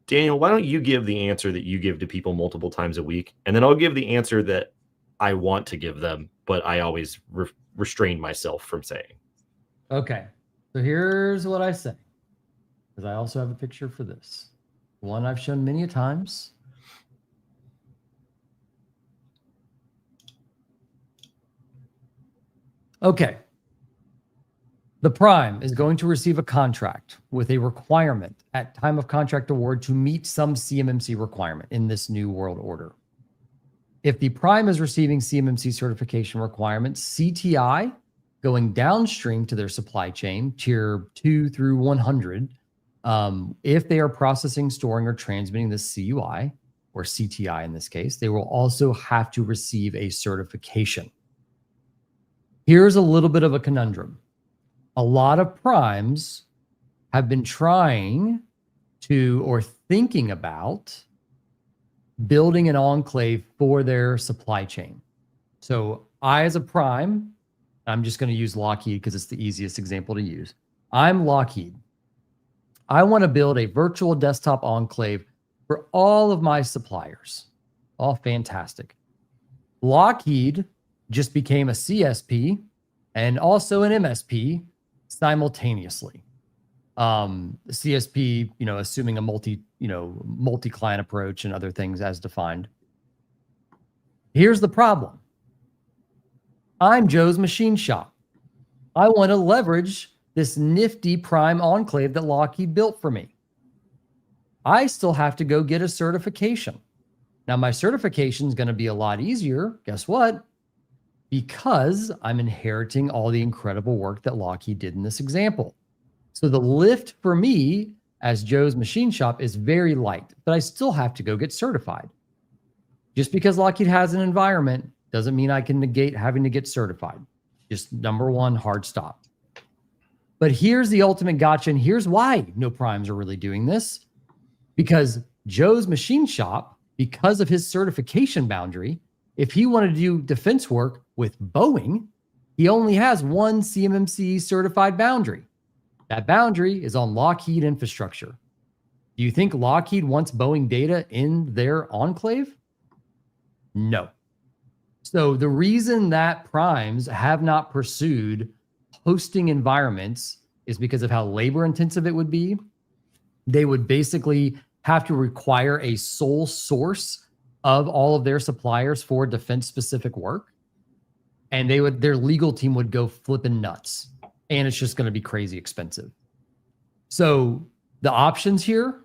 Daniel, why don't you give the answer that you give to people multiple times a week, and then I'll give the answer that I want to give them, but I always restrain myself from saying. Okay, so here's what I say, because I also have a picture for this. One I've shown many times. Okay. The prime is going to receive a contract with a requirement at time of contract award to meet some CMMC requirement in this new world order. If the prime is receiving CMMC certification requirements, CTI going downstream to their supply chain, tier 2 through 100, if they are processing, storing, or transmitting the CUI, or CTI in this case, they will also have to receive a certification. Here's a little bit of a conundrum. A lot of primes have been trying to or thinking about building an enclave for their supply chain. So I, as a prime, I'm just going to use Lockheed because it's the easiest example to use. I'm Lockheed. I want to build a virtual desktop enclave for all of my suppliers. All fantastic. Lockheed just became a CSP and also an MSP simultaneously. CSP, assuming a multi-client approach and other things as defined. Here's the problem. I'm Joe's Machine Shop. I want to leverage this nifty prime enclave that Lockheed built for me. I still have to go get a certification. Now, my certification is going to be a lot easier. Guess what? Because I'm inheriting all the incredible work that Lockheed did in this example. So the lift for me as Joe's Machine Shop is very light, but I still have to go get certified. Just because Lockheed has an environment doesn't mean I can negate having to get certified. Just number one, hard stop. But here's the ultimate gotcha, and here's why no primes are really doing this. Because Joe's Machine Shop, because of his certification boundary, if he wanted to do defense work with Boeing, he only has one CMMC certified boundary. That boundary is on Lockheed infrastructure. Do you think Lockheed wants Boeing data in their enclave? No. So the reason that primes have not pursued hosting environments is because of how labor intensive it would be. They would basically have to require a sole source of all of their suppliers for defense specific work. And their legal team would go flipping nuts. And it's just going to be crazy expensive. So the options here,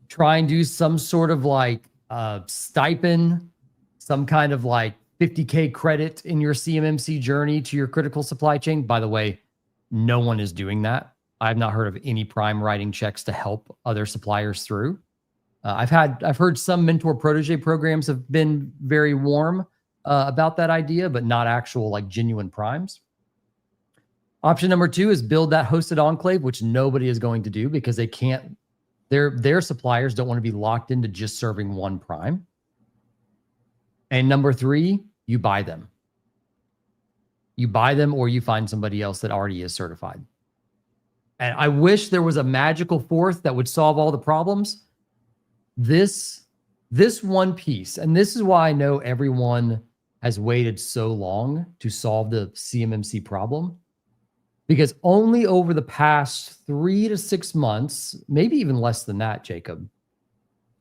try and do some sort of like stipend, some kind of like 50K credit in your CMMC journey to your critical supply chain. By the way, no one is doing that. I've not heard of any prime writing checks to help other suppliers through. I've heard some mentor protege programs have been very warm about that idea, but not actual like genuine primes. Option number 2 is build that hosted enclave, which nobody is going to do because they can't. Their suppliers don't want to be locked into just serving one prime. And number 3, you buy them. You buy them or you find somebody else that already is certified. And I wish there was a magical fourth that would solve all the problems. This one piece, and this is why I know everyone has waited so long to solve the CMMC problem, because only over the past 3 to 6 months, maybe even less than that, Jacob,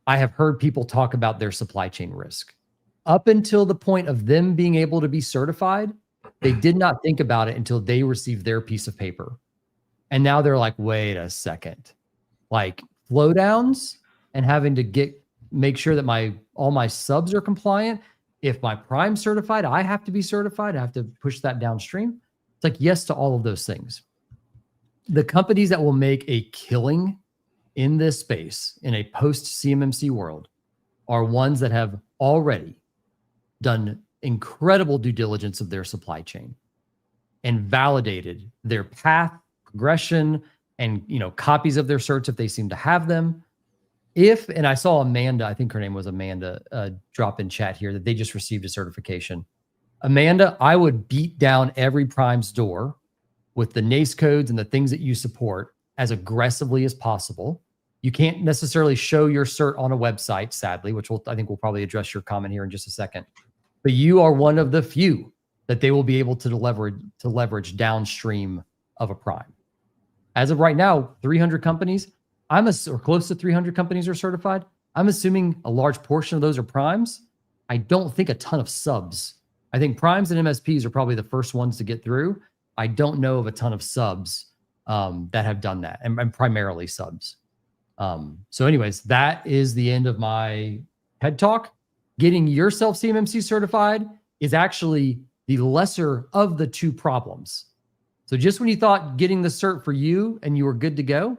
I have heard people talk about their supply chain risk. Up until the point of them being able to be certified, they did not think about it until they received their piece of paper. And now they're like, wait a second, like flow downs and having to make sure that all my subs are compliant. If my prime certified, I have to be certified. I have to push that downstream. It's like yes to all of those things. The companies that will make a killing in this space in a post CMMC world are ones that have already done incredible due diligence of their supply chain and validated their path, progression, and copies of their certs if they seem to have them. And I saw Amanda, I think her name was Amanda, drop in chat here that they just received a certification. Amanda, I would beat down every Prime's door with the NACE codes and the things that you support as aggressively as possible. You can't necessarily show your cert on a website, sadly, which I think we'll probably address your comment here in just a second. But you are one of the few that they will be able to leverage downstream of a Prime. As of right now, 300 companies, or close to 300 companies are certified. I'm assuming a large portion of those are Primes. I don't think a ton of subs. I think Primes and MSPs are probably the first ones to get through. I don't know of a ton of subs that have done that, and primarily subs. So anyways, that is the end of my TED Talk. Getting yourself CMMC certified is actually the lesser of the two problems. So just when you thought getting the cert for you and you were good to go,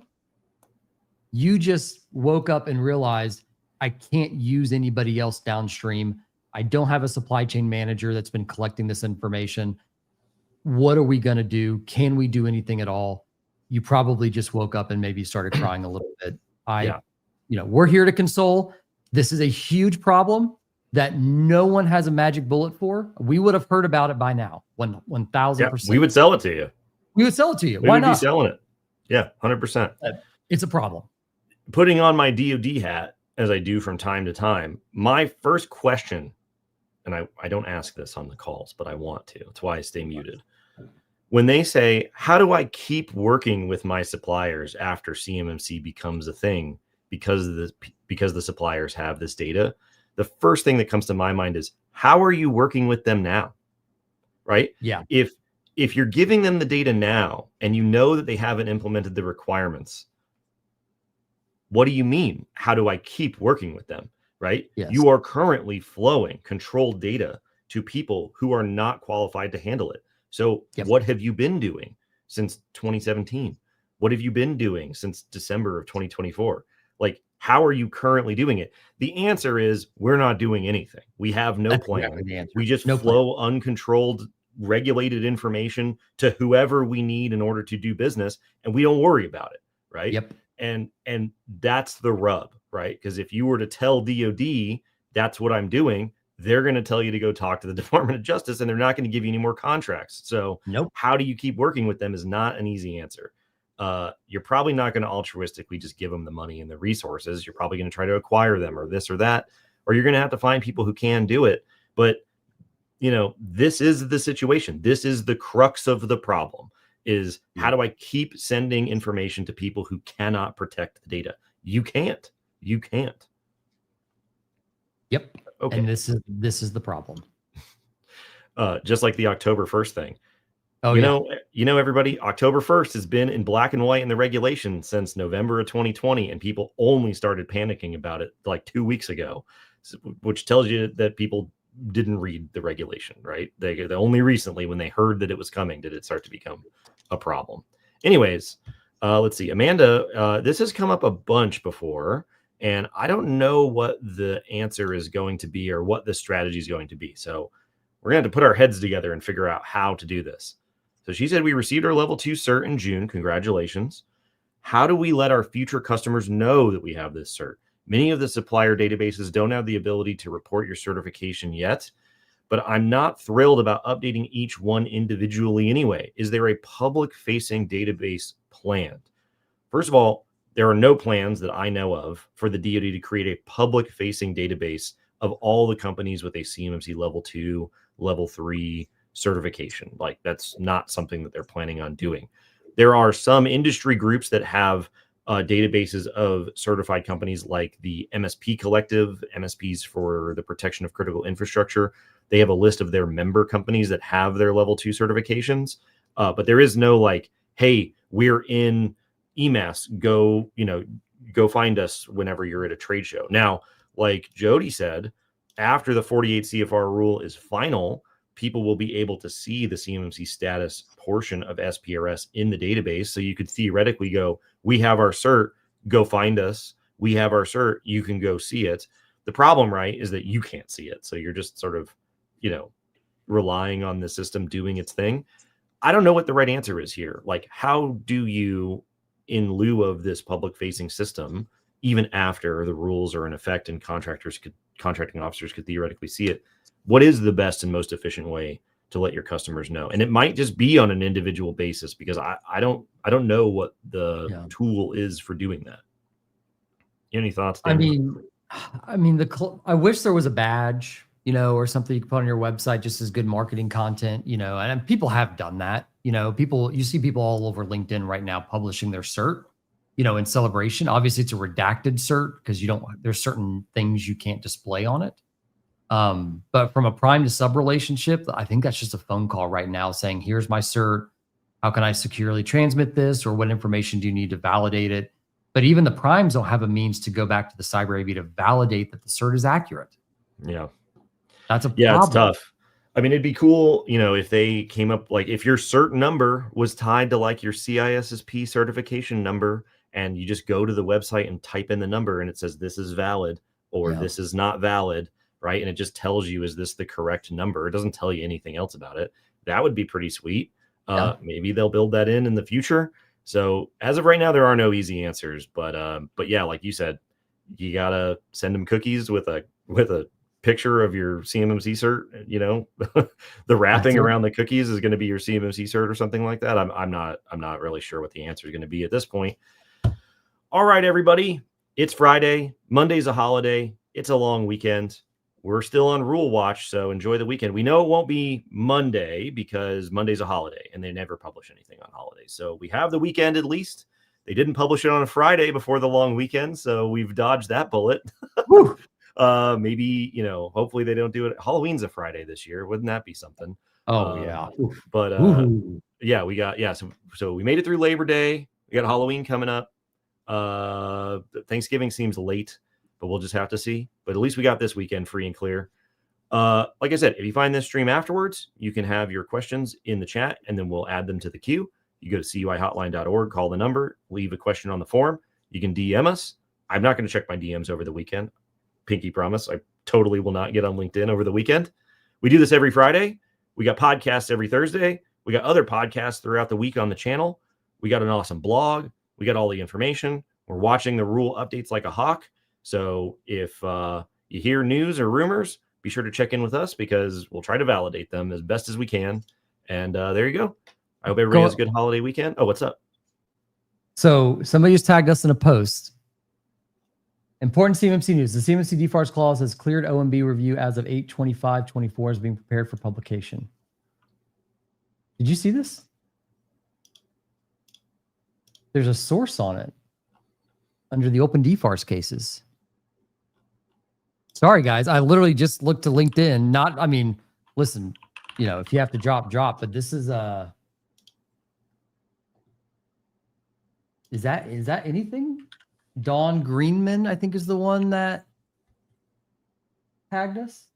you just woke up and realized, I can't use anybody else downstream. I don't have a supply chain manager that's been collecting this information. What are we going to do? Can we do anything at all? You probably just woke up and maybe started crying a little bit. We're here to console. This is a huge problem that no one has a magic bullet for. We would have heard about it by now. 1,000%. We would sell it to you. We would sell it to you. We Why would not? be selling it. Yeah, 100%. It's a problem. Putting on my DoD hat, as I do from time to time, my first question, and I don't ask this on the calls, but I want to. That's why I stay muted. When they say, how do I keep working with my suppliers after CMMC becomes a thing because the suppliers have this data? The first thing that comes to my mind is, how are you working with them now? Right? Yeah. If you're giving them the data now and you know that they haven't implemented the requirements, what do you mean? How do I keep working with them? Right? Yes. You are currently flowing controlled data to people who are not qualified to handle it. So What have you been doing since 2017? What have you been doing since December of 2024? Like, how are you currently doing it? The answer is, we're not doing anything. We have no plan. Exactly the answer. We just flow uncontrolled, regulated information to whoever we need in order to do business, and we don't worry about it, right? Yep. And that's the rub, right? Because if you were to tell DoD that's what I'm doing, they're going to tell you to go talk to the Department of Justice, and they're not going to give you any more contracts. So How do you keep working with them is not an easy answer. You're probably not going to altruistically just give them the money and the resources. You're probably going to try to acquire them or this or that, or you're going to have to find people who can do it. But, this is the situation. This is the crux of the problem is, how do I keep sending information to people who cannot protect the data? You can't. Yep. Okay. And this is the problem. Just like the October 1st thing. Oh, everybody, October 1st has been in black and white in the regulation since November of 2020, and people only started panicking about it like 2 weeks ago, which tells you that people didn't read the regulation, right? They only recently, when they heard that it was coming, did it start to become a problem. Anyways, let's see. Amanda, this has come up a bunch before, and I don't know what the answer is going to be or what the strategy is going to be. So we're going to have to put our heads together and figure out how to do this. So she said, we received our level 2 cert in June. Congratulations. How do we let our future customers know that we have this cert? Many of the supplier databases don't have the ability to report your certification yet, but I'm not thrilled about updating each one individually anyway. Is there a public-facing database planned? First of all, there are no plans that I know of for the DoD to create a public-facing database of all the companies with a CMMC level 2, level 3 certification. Like, that's not something that they're planning on doing. There are some industry groups that have databases of certified companies like the MSP Collective, MSPs for the Protection of Critical Infrastructure. They have a list of their member companies that have their level 2 certifications. But there is no like, hey, we're in EMAS, go find us whenever you're at a trade show. Now, like Jody said, after the 48 CFR rule is final, people will be able to see the CMMC status portion of SPRS in the database. So you could theoretically go, we have our cert, go find us. We have our cert, you can go see it. The problem, right, is that you can't see it. So you're just sort of, relying on the system doing its thing. I don't know what the right answer is here. Like, how do you, in lieu of this public facing system, even after the rules are in effect and contracting officers could theoretically see it, what is the best and most efficient way to let your customers know? And it might just be on an individual basis, because I don't know what the tool is for doing that. Any thoughts, Dan? I mean, I wish there was a badge, or something you could put on your website just as good marketing content, and people have done that. You see people all over LinkedIn right now publishing their cert, in celebration. Obviously it's a redacted cert because there's certain things you can't display on it. But from a prime to sub relationship, I think that's just a phone call right now saying, here's my cert. How can I securely transmit this? Or what information do you need to validate it? But even the primes don't have a means to go back to the cyber AV to validate that the cert is accurate. Yeah. That's a problem. It's tough. I mean, it'd be cool, if they came up, like, if your cert number was tied to like your CISSP certification number, and you just go to the website and type in the number and it says this is valid or this is not valid, right? And it just tells you, is this the correct number? It doesn't tell you anything else about it. That would be pretty sweet. Maybe they'll build that in the future. So as of right now, there are no easy answers, but yeah, like you said, you gotta send them cookies with a picture of your CMMC cert. The wrapping around the cookies is going to be your CMMC cert or something like that. I'm not really sure what the answer is going to be at this point. All right, everybody, it's Friday. Monday's a holiday. It's a long weekend. We're still on rule watch, so enjoy the weekend. We know it won't be Monday because Monday's a holiday and they never publish anything on holidays. So we have the weekend at least. They didn't publish it on a Friday before the long weekend, so we've dodged that bullet. Maybe, hopefully they don't do it. Halloween's a Friday this year. Wouldn't that be something? But yeah, we got, so we made it through Labor Day. We got Halloween coming up. Thanksgiving seems late, but we'll just have to see. But at least we got this weekend free and clear. Like I said, if you find this stream afterwards, you can have your questions in the chat and then we'll add them to the queue. You go to CUIHotline.org, call the number, leave a question on the form. You can DM us. I'm not going to check my DMs over the weekend. Pinky promise. I totally will not get on LinkedIn over the weekend. We do this every Friday. We got podcasts every Thursday. We got other podcasts throughout the week on the channel. We got an awesome blog. We got all the information. We're watching the rule updates like a hawk. So if you hear news or rumors, be sure to check in with us because we'll try to validate them as best as we can. And there you go. I hope everybody has a good holiday weekend. Oh, what's up? So somebody just tagged us in a post. Important CMMC news. The CMMC DFARS clause has cleared OMB review as of 8/25/24 is being prepared for publication. Did you see this? There's a source on it under the open DFARS cases. Sorry, guys. I literally just looked to LinkedIn. Listen, if you have to drop, but this is is that anything? Don Greenman, I think, is the one that tagged us.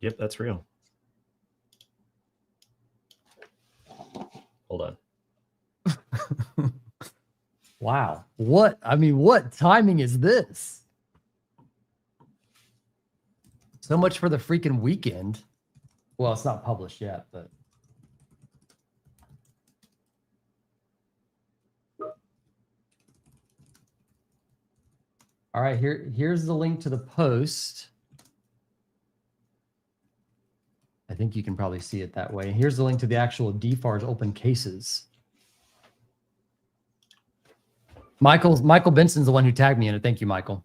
Yep, that's real. Hold on. Wow. What timing is this? So much for the freaking weekend. Well, it's not published yet, but. All right, here's the link to the post. I think you can probably see it that way. Here's the link to the actual DFARS open cases. Michael Benson's the one who tagged me in it. Thank you, Michael.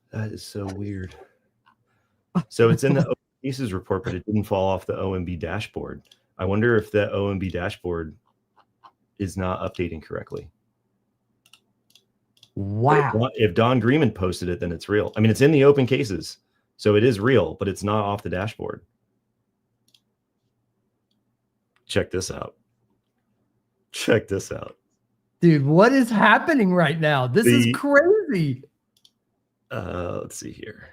That is so weird. So it's in the cases report, but it didn't fall off the OMB dashboard. I wonder if the OMB dashboard is not updating correctly. Wow. If Don Greenman posted it, then it's real. I mean, it's in the open cases. So it is real, but it's not off the dashboard. Check this out. Check this out. Dude, what is happening right now? This is crazy. Let's see here.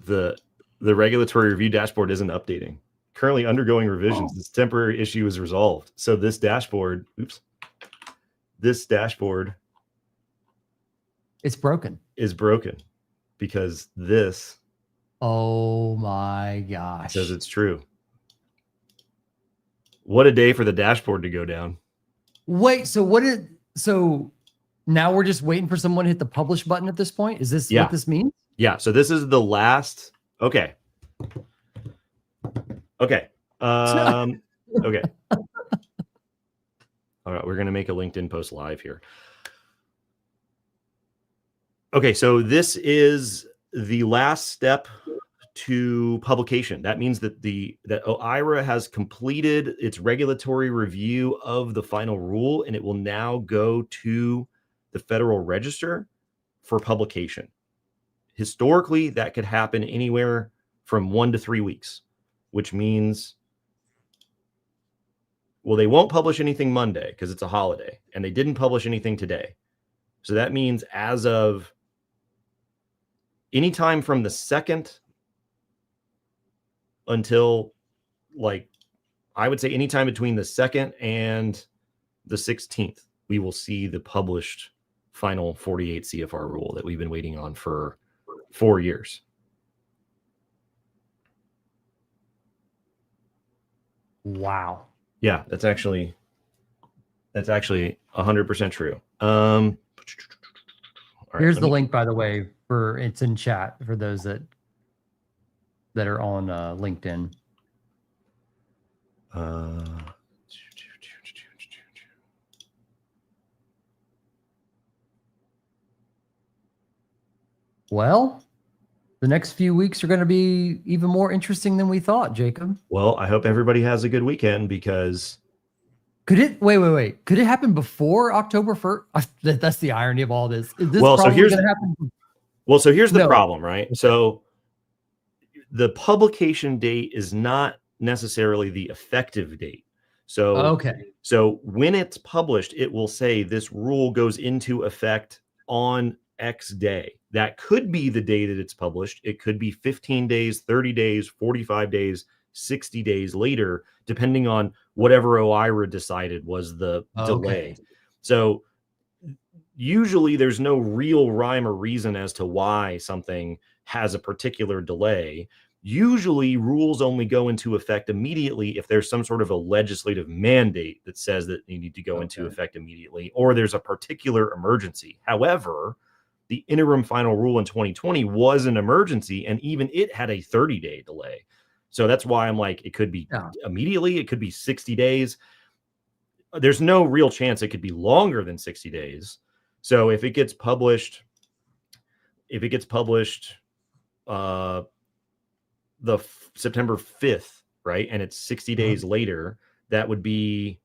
The regulatory review dashboard isn't updating. Currently undergoing revisions. This temporary issue is resolved. So this dashboard, this dashboard it's broken. Is broken because this. Oh my gosh. Says it's true. What a day for the dashboard to go down. Wait, so now we're just waiting for someone to hit the publish button at this point? Is this what this means? Yeah, so this is the last. Okay. Okay. Okay. All right, we're going to make a LinkedIn post live here. Okay, so this is the last step to publication. That means that that OIRA has completed its regulatory review of the final rule, and it will now go to the Federal Register for publication. Historically, that could happen anywhere from 1 to 3 weeks, which means, well, they won't publish anything Monday because it's a holiday, and they didn't publish anything today. So that means as of anytime from the 2nd until, like, I would say anytime between the 2nd and the 16th, we will see the published final 48 CFR rule that we've been waiting on for 4 years. Wow. Yeah, that's actually 100% true. All right, here's the link, by the way, it's in chat for those that are on LinkedIn. Well, the next few weeks are going to be even more interesting than we thought, Jacob. Well, I hope everybody has a good weekend because could it wait. Could it happen before October 1st? That's the irony of all this. Is this well, so here's going to happen? Well, so here's the problem, right? So the publication date is not necessarily the effective date. So okay. So when it's published, it will say this rule goes into effect on X day. That could be the day that it's published. It could be 15 days, 30 days, 45 days, 60 days later, depending on whatever OIRA decided was the delay. So usually there's no real rhyme or reason as to why something has a particular delay. Usually rules only go into effect immediately if there's some sort of a legislative mandate that says that you need to go into effect immediately, or there's a particular emergency. However, the interim final rule in 2020 was an emergency, and even it had a 30-day delay. So that's why I'm like, it could be immediately, it could be 60 days. There's no real chance it could be longer than 60 days. So if it gets published, the September 5th, right, and it's 60 days later, that would be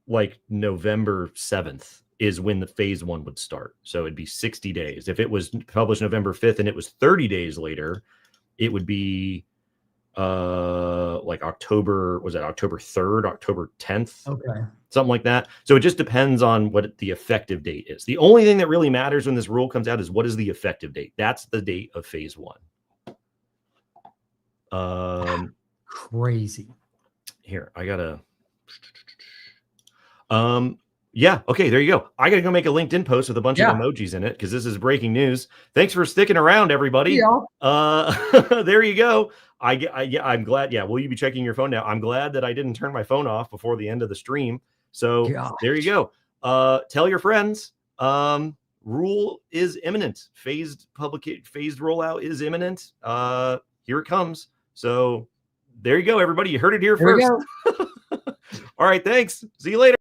like November 7th is when the phase 1 would start. So it'd be 60 days. If it was published November 5th and it was 30 days later, it would be like October 3rd, October 10th, something like that. So it just depends on what the effective date is. The only thing that really matters when this rule comes out is what is the effective date. That's the date of phase 1. Crazy. Here, I gotta yeah, okay, there you go. I gotta go make a LinkedIn post with a bunch of emojis in it because this is breaking news. Thanks for sticking around, everybody. There you go. I'm glad. Yeah, will you be checking your phone now? I'm glad that I didn't turn my phone off before the end of the stream. So there you go. Tell your friends. Rule is imminent. Phased rollout is imminent. Here it comes. So there you go, everybody. You heard it here first. All right, thanks. See you later.